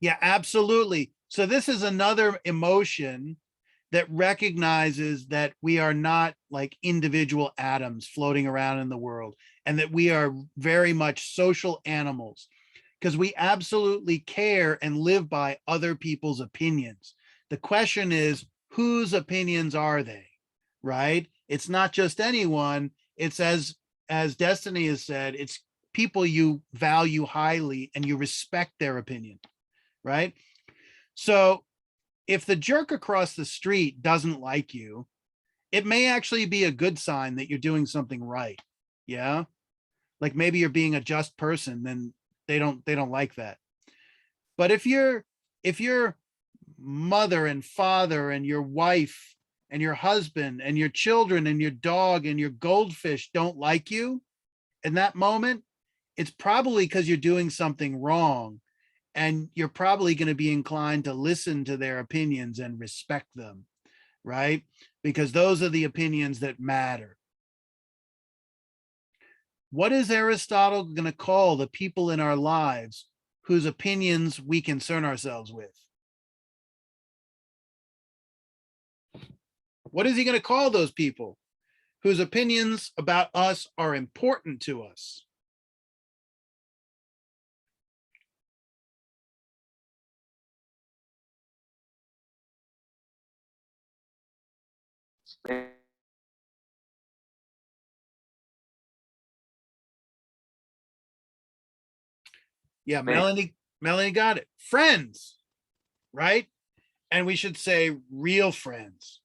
[SPEAKER 1] Yeah, absolutely. So this is another emotion that recognizes that we are not like individual atoms floating around in the world, and that we are very much social animals, because we absolutely care and live by other people's opinions. The question is, whose opinions are they, right? It's not just anyone. It's as Destiny has said, it's people you value highly and you respect their opinion, right? So if the jerk across the street doesn't like you, it may actually be a good sign that you're doing something right. Yeah. Like maybe you're being a just person, then they don't like that. But if your mother and father and your wife and your husband and your children and your dog and your goldfish don't like you in that moment, it's probably because you're doing something wrong. And you're probably going to be inclined to listen to their opinions and respect them, right? Because those are the opinions that matter. What is Aristotle going to call the people in our lives whose opinions we concern ourselves with? What is he going to call those people whose opinions about us are important to us? Yeah, Melanie got it. Friends, right? And we should say real friends.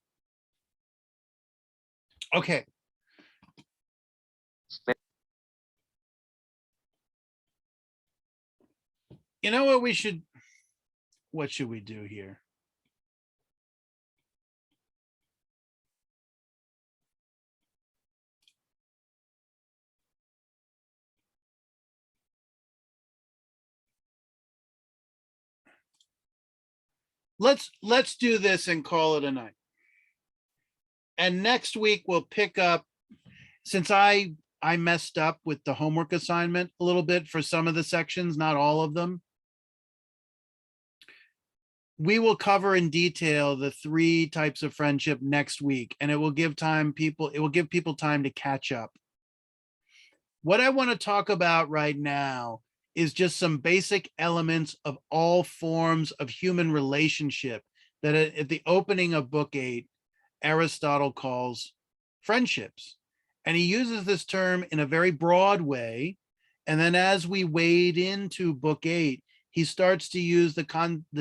[SPEAKER 1] Okay. You know what should we do here? Let's do this and call it a night. And next week we'll pick up, since I messed up with the homework assignment a little bit for some of the sections, not all of them. We will cover in detail the 3 types of friendship next week, and it will give people time to catch up. What I want to talk about right now is just some basic elements of all forms of human relationship that at the opening of book 8, Aristotle calls friendships. And he uses this term in a very broad way. And then as we wade into book 8, he starts to use the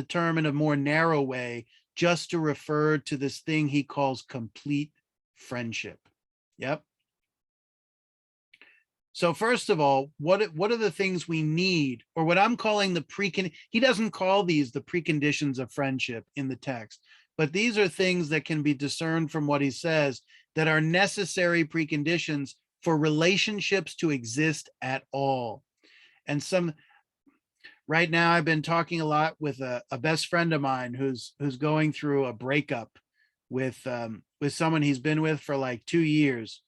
[SPEAKER 1] term in a more narrow way, just to refer to this thing he calls complete friendship. Yep. So first of all, what are the things we need, or what I'm calling he doesn't call these the preconditions of friendship in the text, but these are things that can be discerned from what he says that are necessary preconditions for relationships to exist at all. And right now I've been talking a lot with a best friend of mine who's going through a breakup with someone he's been with for like 2 years.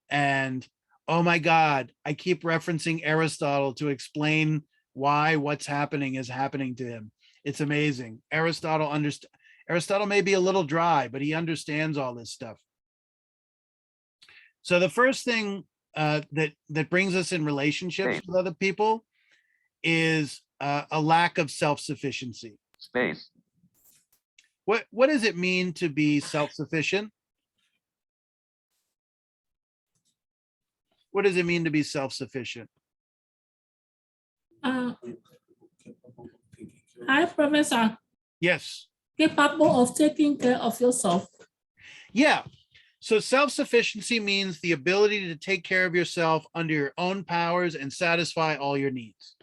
[SPEAKER 1] And oh my God, I keep referencing Aristotle to explain why what's happening is happening to him. It's amazing. Aristotle may be a little dry, but he understands all this stuff. So the first thing that brings us in relationships with other people is a lack of self-sufficiency.
[SPEAKER 8] Space.
[SPEAKER 1] What does it mean to be self-sufficient? What does it mean to be self-sufficient?
[SPEAKER 7] Hi, Professor.
[SPEAKER 1] Yes.
[SPEAKER 7] Capable of taking care of yourself.
[SPEAKER 1] Yeah. So self-sufficiency means the ability to take care of yourself under your own powers and satisfy all your needs.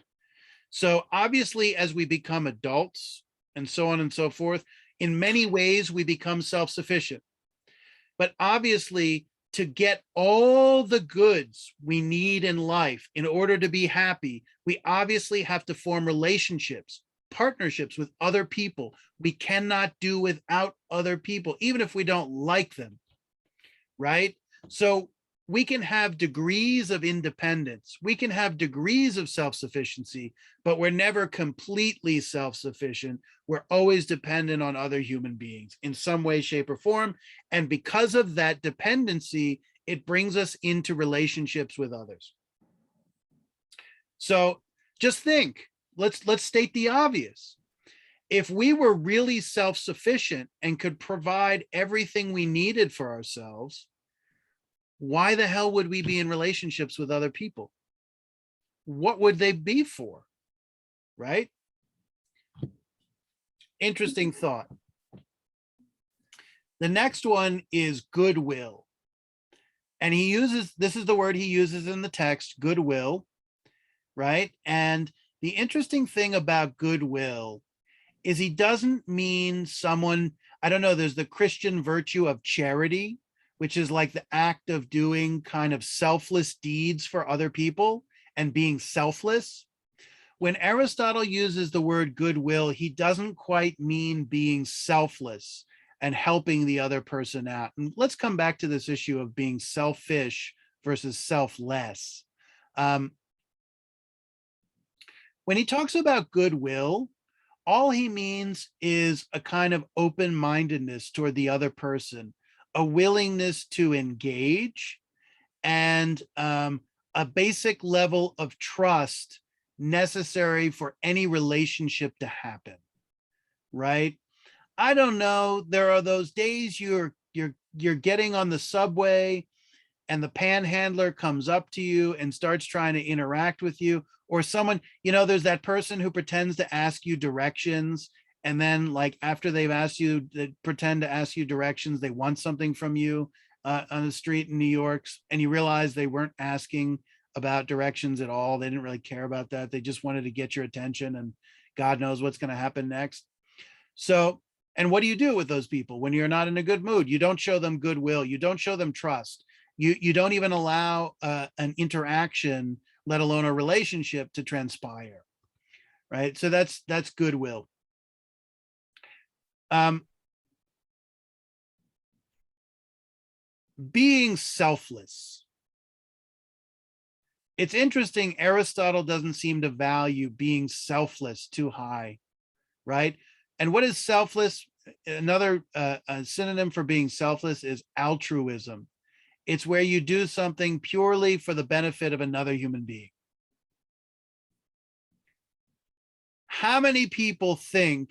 [SPEAKER 1] So obviously, as we become adults and so on and so forth, in many ways, we become self-sufficient. But obviously, to get all the goods we need in life in order to be happy, we obviously have to form relationships, partnerships with other people. We cannot do without other people, even if we don't like them, right? So we can have degrees of independence. We can have degrees of self-sufficiency, but we're never completely self-sufficient. We're always dependent on other human beings in some way, shape, or form. And because of that dependency, it brings us into relationships with others. So just think, let's state the obvious. If we were really self-sufficient and could provide everything we needed for ourselves, why the hell would we be in relationships with other people? What would they be for? Right? Interesting thought. The next one is goodwill. And this is the word he uses in the text, goodwill, right? And the interesting thing about goodwill is he doesn't mean someone, I don't know, there's the Christian virtue of charity, which is like the act of doing kind of selfless deeds for other people and being selfless. When Aristotle uses the word goodwill, he doesn't quite mean being selfless and helping the other person out. And let's come back to this issue of being selfish versus selfless. When he talks about goodwill, all he means is a kind of open-mindedness toward the other person, a willingness to engage, and a basic level of trust necessary for any relationship to happen, right? I don't know, there are those days you're getting on the subway and the panhandler comes up to you and starts trying to interact with you, or someone, there's that person who pretends to ask you directions, and then like after they've asked you, they pretend to ask you directions, they want something from you on the street in New York, and you realize they weren't asking about directions at all. They didn't really care about that. They just wanted to get your attention, and God knows what's going to happen next. So, and what do you do with those people when you're not in a good mood? You don't show them goodwill. You don't show them trust. You don't even allow an interaction, let alone a relationship, to transpire, right? So that's goodwill. Being selfless. It's interesting, Aristotle doesn't seem to value being selfless too high, right? And what is selfless? Another synonym for being selfless is altruism. It's where you do something purely for the benefit of another human being. How many people think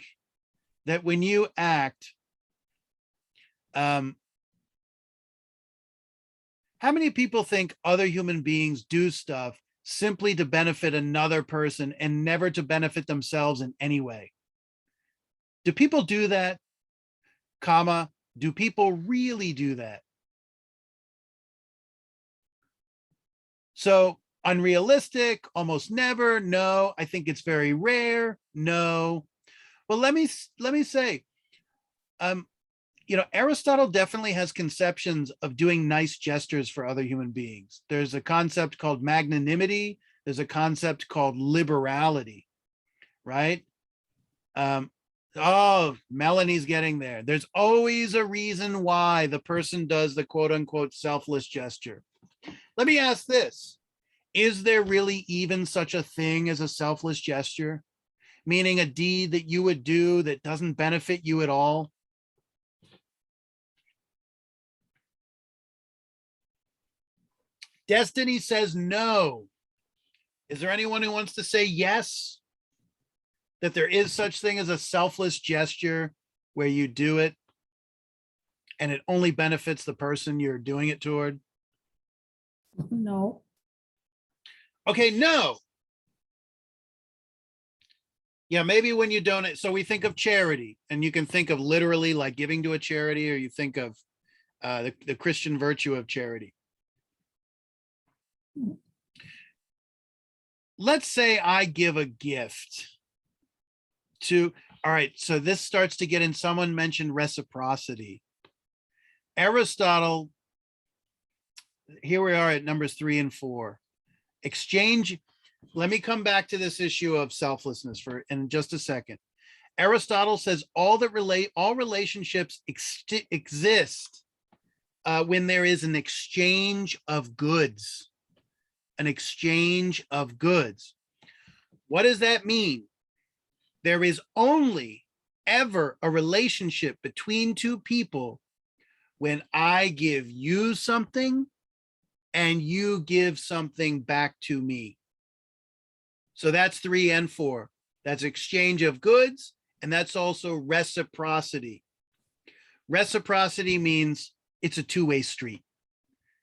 [SPEAKER 1] that when you act, how many people think other human beings do stuff simply to benefit another person and never to benefit themselves in any way? Do people do that? Comma, do people really do that? So unrealistic, almost never, no. I think it's very rare, no. Well, let me say, Aristotle definitely has conceptions of doing nice gestures for other human beings. There's a concept called magnanimity. There's a concept called liberality, right? Oh, Melanie's getting there. There's always a reason why the person does the quote unquote selfless gesture. Let me ask this. Is there really even such a thing as a selfless gesture? Meaning a deed that you would do that doesn't benefit you at all? Destiny says no. Is there anyone who wants to say yes? That there is such thing as a selfless gesture where you do it and it only benefits the person you're doing it toward?
[SPEAKER 7] No.
[SPEAKER 1] Okay, no. Yeah, maybe when you donate. So we think of charity, and you can think of literally like giving to a charity, or you think of the Christian virtue of charity. Let's say I give a gift to, all right, so this starts to get in, someone mentioned reciprocity. Aristotle, here we are at numbers 3 and 4. Exchange, let me come back to this issue of selflessness in just a second. Aristotle says all relationships exist when there is an exchange of goods. An exchange of goods. What does that mean? There is only ever a relationship between two people when I give you something and you give something back to me. So that's 3 and 4. That's exchange of goods, and that's also reciprocity. Reciprocity means it's a two-way street.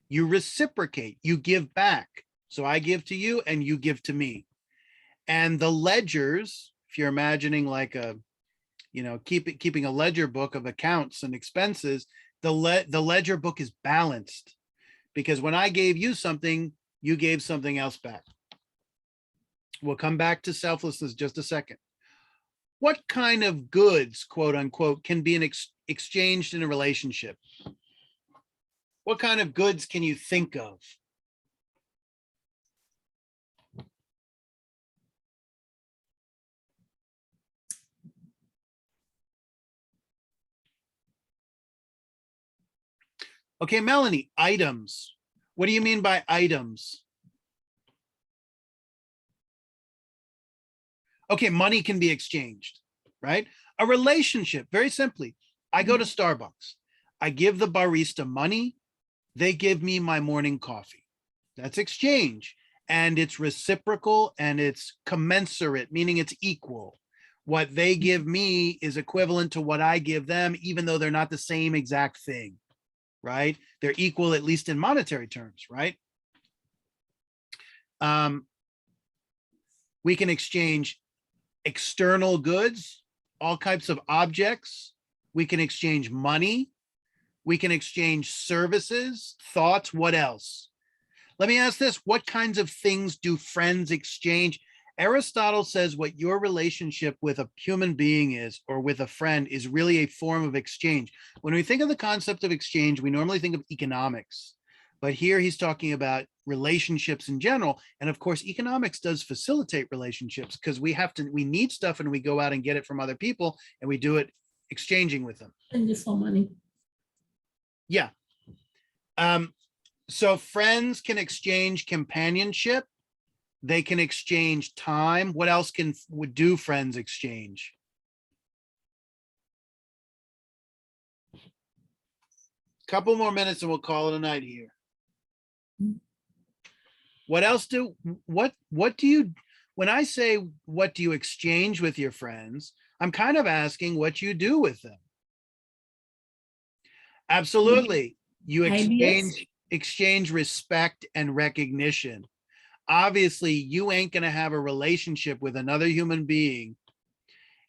[SPEAKER 1] You reciprocate, you give back. So I give to you and you give to me. And the ledgers, if you're imagining like a, keeping a ledger book of accounts and expenses, the ledger book is balanced, because when I gave you something, you gave something else back. We'll come back to selflessness just a second. What kind of goods, quote unquote, can be exchanged in a relationship? What kind of goods can you think of? Okay, Melanie, items. What do you mean by items? Okay, money can be exchanged, right? A relationship, very simply. I go to Starbucks. I give the barista money. They give me my morning coffee. That's exchange. And it's reciprocal and it's commensurate, meaning it's equal. What they give me is equivalent to what I give them, even though they're not the same exact thing, right? They're equal, at least in monetary terms, right? We can exchange external goods, all types of objects. We can exchange money. We can exchange services, thoughts. What else? Let me ask this. What kinds of things do friends exchange? Aristotle says what your relationship with a human being is, or with a friend, is really a form of exchange. When we think of the concept of exchange, we normally think of economics, but here he's talking about relationships in general. And of course, economics does facilitate relationships, because we need stuff and we go out and get it from other people, and we do it exchanging with them.
[SPEAKER 7] Thank you for money.
[SPEAKER 1] Yeah. So friends can exchange companionship. They can exchange time. What else would friends exchange? Couple more minutes and we'll call it a night here. What else what do you, when I say, what do you exchange with your friends? I'm kind of asking what you do with them. Absolutely. You exchange respect and recognition. Obviously, you ain't going to have a relationship with another human being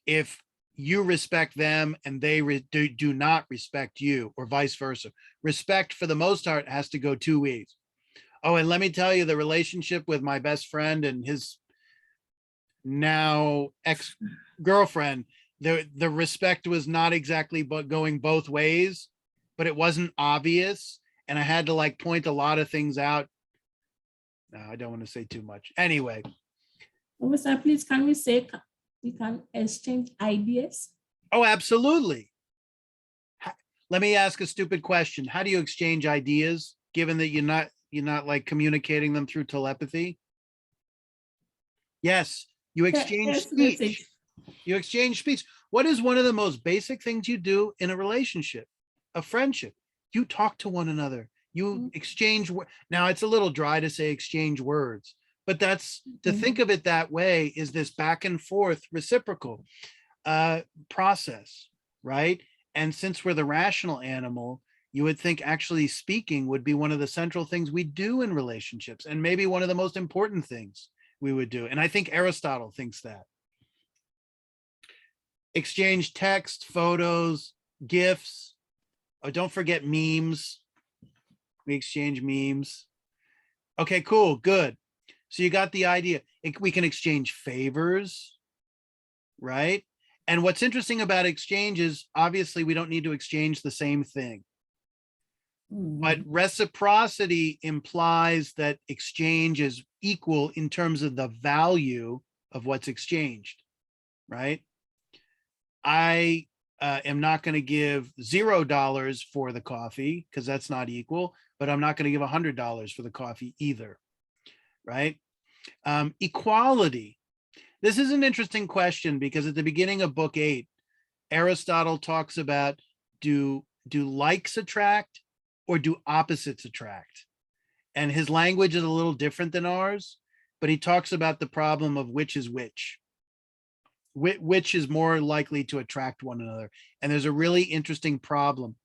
[SPEAKER 1] if you respect them and they do not respect you, or vice versa. Respect, for the most part, has to go 2 ways. Oh, and let me tell you, the relationship with my best friend and his now ex-girlfriend, the respect was not exactly but going both ways, but it wasn't obvious. And I had to like point a lot of things out. No, I don't want to say too much. Anyway,
[SPEAKER 7] Professor, please, can we say we can exchange ideas?
[SPEAKER 1] oh, absolutely. Let me ask a stupid question. How do you exchange ideas, given that you're not like communicating them through telepathy? Yes, you exchange
[SPEAKER 7] Text message.
[SPEAKER 1] speech. You exchange speech. What is one of the most basic things you do in a relationship, a friendship? You talk to one another. You exchange. Now it's a little dry to say exchange words, but that's to think of it that way is this back and forth reciprocal process, right? And since we're the rational animal, you would think actually speaking would be one of the central things we do in relationships, and maybe one of the most important things we would do. And I think Aristotle thinks that. Exchange text, photos, gifts. Oh, don't forget memes. We exchange memes. Okay, cool, good. So you got the idea. We can exchange favors, right? And what's interesting about exchange is obviously we don't need to exchange the same thing. But reciprocity implies that exchange is equal in terms of the value of what's exchanged, right? I am not going to give $0 for the coffee because that's not equal, but I'm not going to give $100 for the coffee either, right? Equality. This is an interesting question because at the beginning of book 8, Aristotle talks about do likes attract or do opposites attract? And his language is a little different than ours, but he talks about the problem of which is which is more likely to attract one another. And there's a really interesting problem.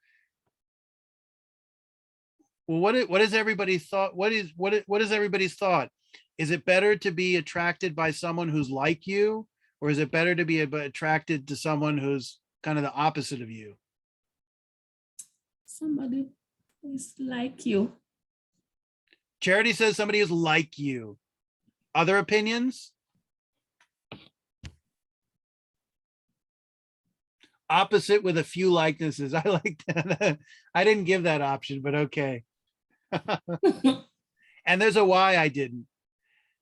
[SPEAKER 1] Well, what is everybody's thought? What is everybody's thought? Is it better to be attracted by someone who's like you, or is it better to be attracted to someone who's kind of the opposite of you?
[SPEAKER 7] Somebody who's like you.
[SPEAKER 1] Charity says somebody who's like you. Other opinions? Opposite with a few likenesses. I like that. I didn't give that option, but okay. And there's a why I didn't.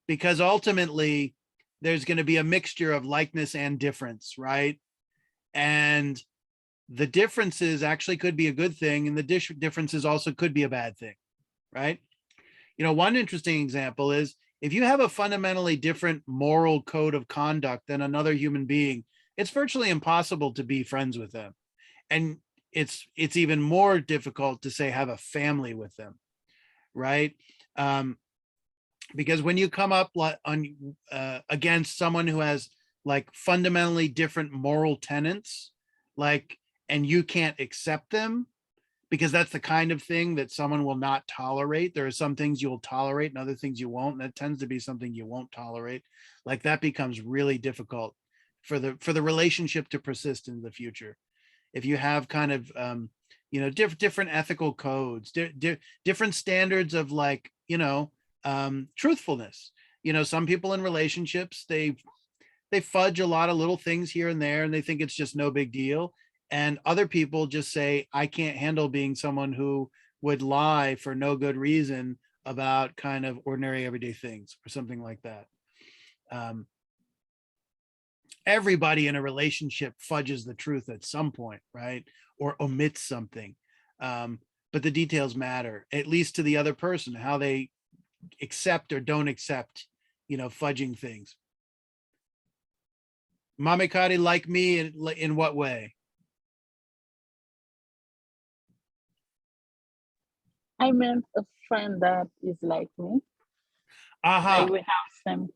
[SPEAKER 1] Because ultimately, there's going to be a mixture of likeness and difference, right? And the differences actually could be a good thing, and the differences also could be a bad thing, right? You know, one interesting example is if you have a fundamentally different moral code of conduct than another human being, it's virtually impossible to be friends with them. And it's even more difficult to say have a family with them, right? Because when you come up against someone who has like fundamentally different moral tenets, like, and you can't accept them, because that's the kind of thing that someone will not tolerate. There are some things you'll tolerate and other things you won't. And that tends to be something you won't tolerate. Like that becomes really difficult for the relationship to persist in the future. If you have kind of, you know, different ethical codes, different standards of like, you know, truthfulness. You know, some people in relationships, they fudge a lot of little things here and there, and they think it's just no big deal. And other people just say, I can't handle being someone who would lie for no good reason about kind of ordinary everyday things or something like that. Everybody in a relationship fudges the truth at some point, right? Or omits something. But the details matter, at least to the other person, how they accept or don't accept, you know, fudging things. Mamikari, like me, in what way?
[SPEAKER 3] I meant a friend that is like me.
[SPEAKER 1] Aha.
[SPEAKER 3] Like we have same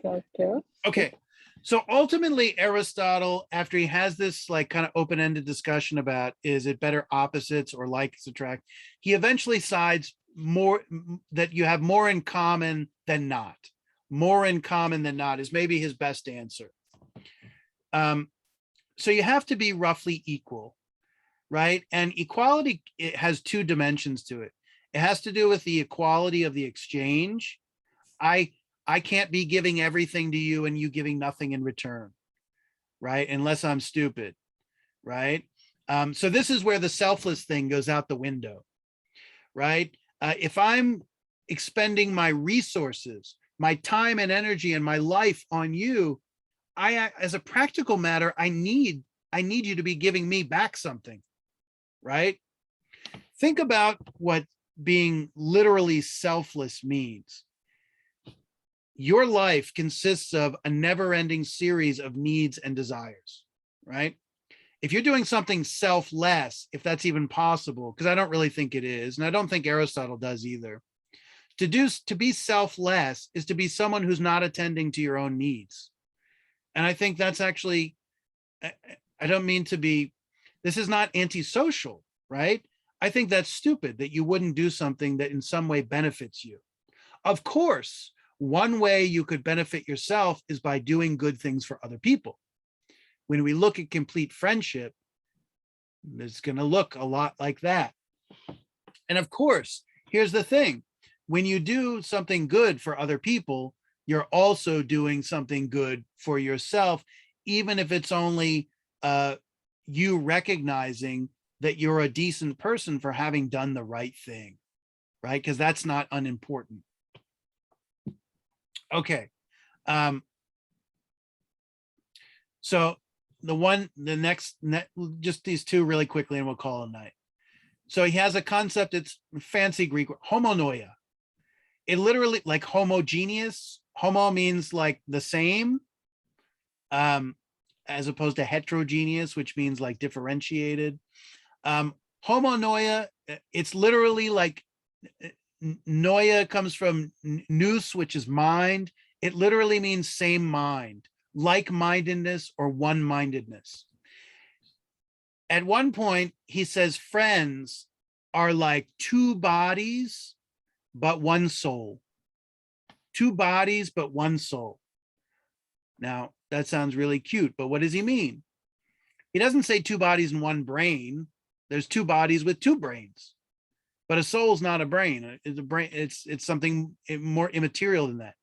[SPEAKER 3] character.
[SPEAKER 1] Okay. So ultimately, Aristotle, after he has this like kind of open-ended discussion about is it better opposites or likes attract, he eventually sides more that you have more in common than not. More in common than not is maybe his best answer. So you have to be roughly equal, right? And equality, it has two dimensions to it. It has to do with the equality of the exchange. I can't be giving everything to you and you giving nothing in return. right? Unless I'm stupid, right? So this is where the selfless thing goes out the window, right? If I'm expending my resources, my time and energy and my life on you, as a practical matter, I need you to be giving me back something, right? Think about what being literally selfless means. Your life consists of a never-ending series of needs and desires, right? If you're doing something selfless, if that's even possible, because I don't really think it is, and I don't think Aristotle does either, to be selfless is to be someone who's not attending to your own needs. And I think that's actually, I don't mean to be, this is not antisocial, right? I think that's stupid that you wouldn't do something that in some way benefits you. Of course, one way you could benefit yourself is by doing good things for other people. When we look at complete friendship, it's going to look a lot like that. And of course, here's the thing. When you do something good for other people, you're also doing something good for yourself, even if it's only you recognizing that you're a decent person for having done the right thing, right? Because that's not unimportant. Okay. So just these two really quickly and we'll call it a night. So he has a concept, it's fancy Greek word, homonoia. It literally, like homogeneous, homo means like the same, as opposed to heterogeneous, which means like differentiated. Homonoia, it's literally like, noia comes from nous, which is mind. It literally means same mind, like-mindedness or one-mindedness. At one point, he says friends are like two bodies, but one soul. Two bodies, but one soul. Now, that sounds really cute, but what does he mean? He doesn't say two bodies and one brain. There's two bodies with two brains. But a soul is not a brain. It's a brain. It's something more immaterial than that.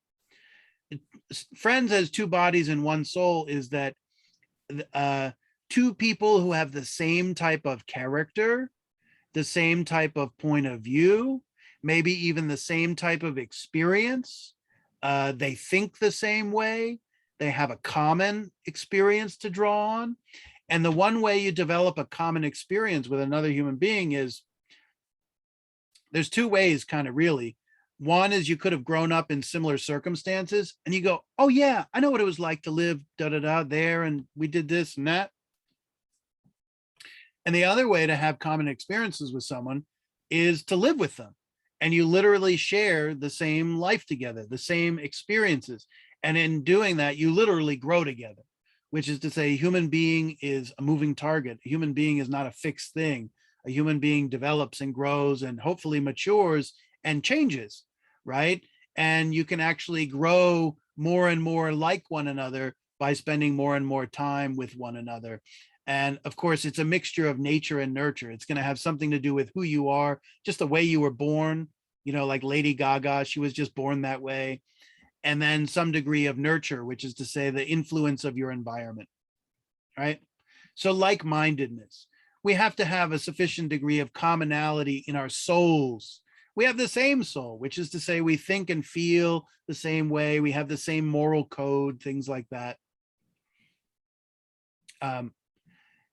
[SPEAKER 1] Friends as two bodies and one soul is that two people who have the same type of character, the same type of point of view, maybe even the same type of experience. They think the same way. They have a common experience to draw on. And the one way you develop a common experience with another human being is, there's two ways kind of really. One is you could have grown up in similar circumstances and you go, oh yeah, I know what it was like to live there and we did this and that. And the other way to have common experiences with someone is to live with them. And you literally share the same life together, the same experiences. And in doing that, you literally grow together, which is to say a human being is a moving target. A human being is not a fixed thing. A human being develops and grows and hopefully matures and changes, right? And you can actually grow more and more like one another by spending more and more time with one another. And of course, it's a mixture of nature and nurture. It's going to have something to do with who you are, just the way you were born, like Lady Gaga, she was just born that way. And then some degree of nurture, which is to say the influence of your environment, right? So like-mindedness. We have to have a sufficient degree of commonality in our souls. We have the same soul, which is to say we think and feel the same way. We have the same moral code, things like that.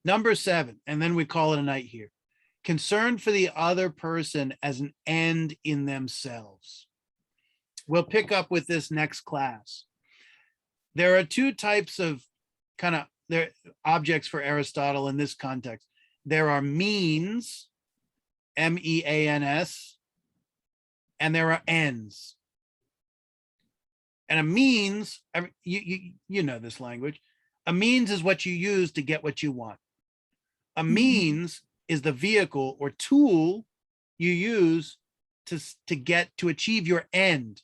[SPEAKER 1] Number 7, and then we call it a night here. Concern for the other person as an end in themselves. We'll pick up with this next class. There are two types of objects for Aristotle in this context. There are means, M-E-A-N-S, and there are ends. And a means, you know this language. A means is what you use to get what you want. A means is the vehicle or tool you use to achieve your end.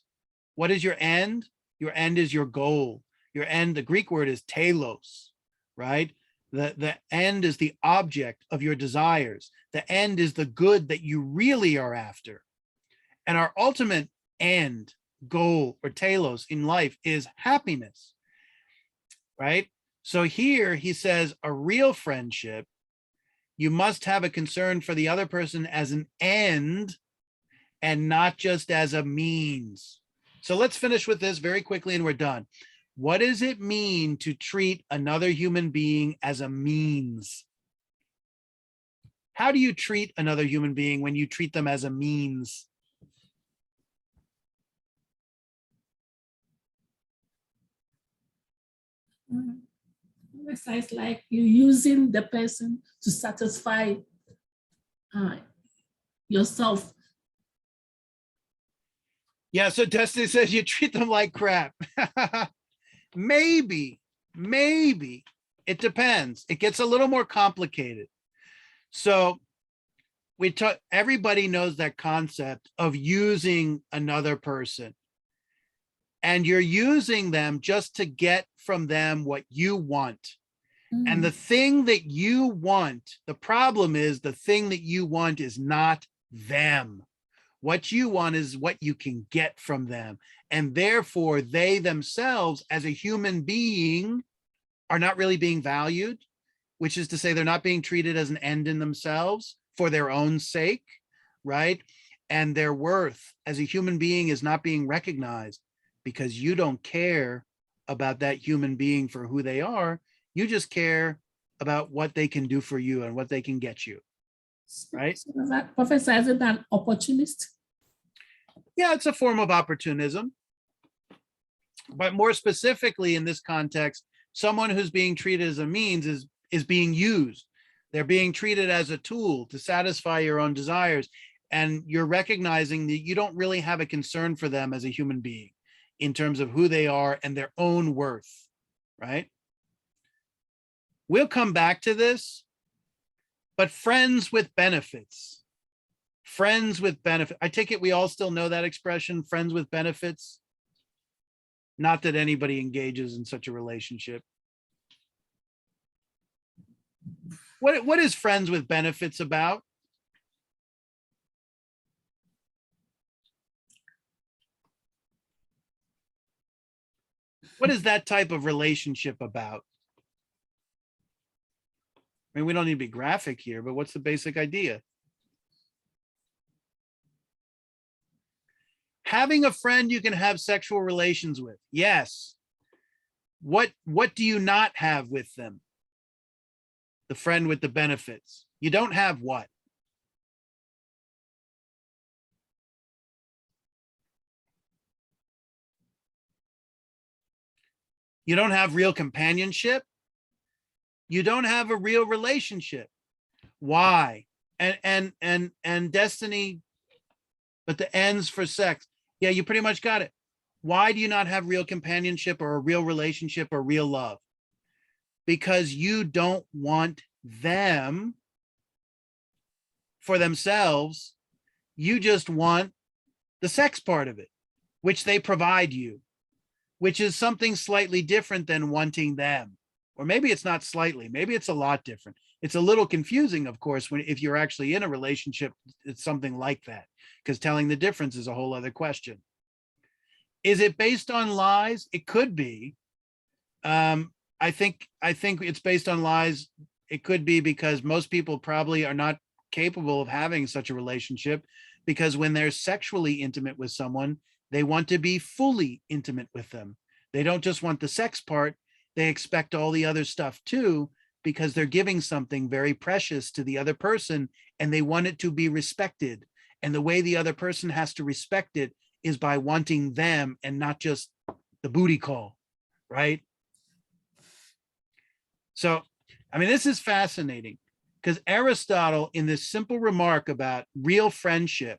[SPEAKER 1] What is your end? Your end is your goal. Your end, the Greek word is telos, right? The end is the object of your desires. The end is the good that you really are after. And our ultimate end, goal, or telos in life is happiness, right? So here he says a real friendship, you must have a concern for the other person as an end and not just as a means. So let's finish with this very quickly and we're done. What does it mean to treat another human being as a means? How do you treat another human being when you treat them as a means?
[SPEAKER 7] It's like you're using the person to satisfy yourself.
[SPEAKER 1] Yeah, so Destiny says you treat them like crap. Maybe. It depends. It gets a little more complicated. So everybody knows that concept of using another person. And you're using them just to get from them what you want. And the thing that you want, the problem is the thing that you want is not them. What you want is what you can get from them. And therefore, they themselves as a human being are not really being valued, which is to say they're not being treated as an end in themselves for their own sake, right? And their worth as a human being is not being recognized because you don't care about that human being for who they are. You just care about what they can do for you and what they can get you, right?
[SPEAKER 7] So that, Professor, is it an opportunist?
[SPEAKER 1] Yeah, it's a form of opportunism. But more specifically in this context, someone who's being treated as a means is being used. They're being treated as a tool to satisfy your own desires. And you're recognizing that you don't really have a concern for them as a human being in terms of who they are and their own worth, right? We'll come back to this, but friends with benefits. Friends with benefit. I take it we all still know that expression, friends with benefits. Not that anybody engages in such a relationship. What is friends with benefits about? What is that type of relationship about? I mean, we don't need to be graphic here, but what's the basic idea? Having a friend you can have sexual relations with. Yes. What do you not have with them? The friend with the benefits. You don't have what? You don't have real companionship. You don't have a real relationship. Why? And Destiny, but the ends for sex. Yeah, you pretty much got it. Why do you not have real companionship or a real relationship or real love? Because you don't want them for themselves. You just want the sex part of it, which they provide you, which is something slightly different than wanting them. Or maybe it's not slightly, maybe it's a lot different. It's a little confusing, of course, if you're actually in a relationship, it's something like that, because telling the difference is a whole other question. Is it based on lies? It could be. I think it's based on lies. It could be because most people probably are not capable of having such a relationship, because when they're sexually intimate with someone, they want to be fully intimate with them. They don't just want the sex part. They expect all the other stuff too, because they're giving something very precious to the other person and they want it to be respected. And the way the other person has to respect it is by wanting them and not just the booty call, right? So, I mean, this is fascinating because Aristotle, in this simple remark about real friendship,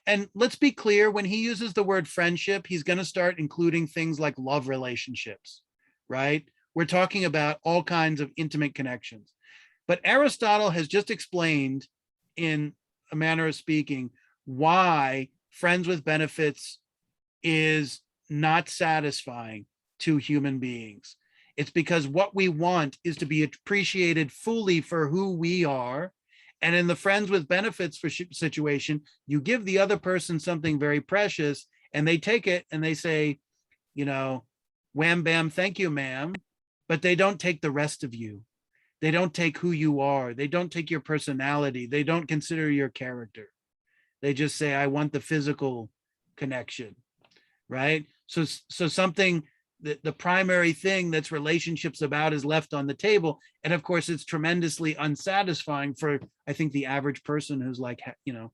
[SPEAKER 1] and let's be clear, when he uses the word friendship, he's going to start including things like love relationships, right? We're talking about all kinds of intimate connections. But Aristotle has just explained, in a manner of speaking, why friends with benefits is not satisfying to human beings. It's because what we want is to be appreciated fully for who we are. And in the friends with benefits for situation, you give the other person something very precious and they take it and they say, you know, wham, bam, thank you, ma'am. but they don't take the rest of you. They don't take who you are. They don't take your personality. They don't consider your character. They just say, I want the physical connection, right? So something that the primary thing that's relationships about is left on the table. And of course, it's tremendously unsatisfying for, I think, the average person who's like, you know,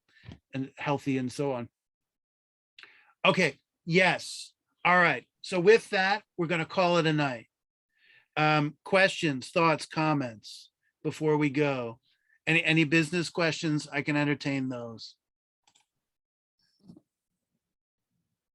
[SPEAKER 1] and healthy and so on. Okay, yes. All right. So with that, we're going to call it a night. Questions, thoughts, comments before we go? Any business questions? I can entertain those.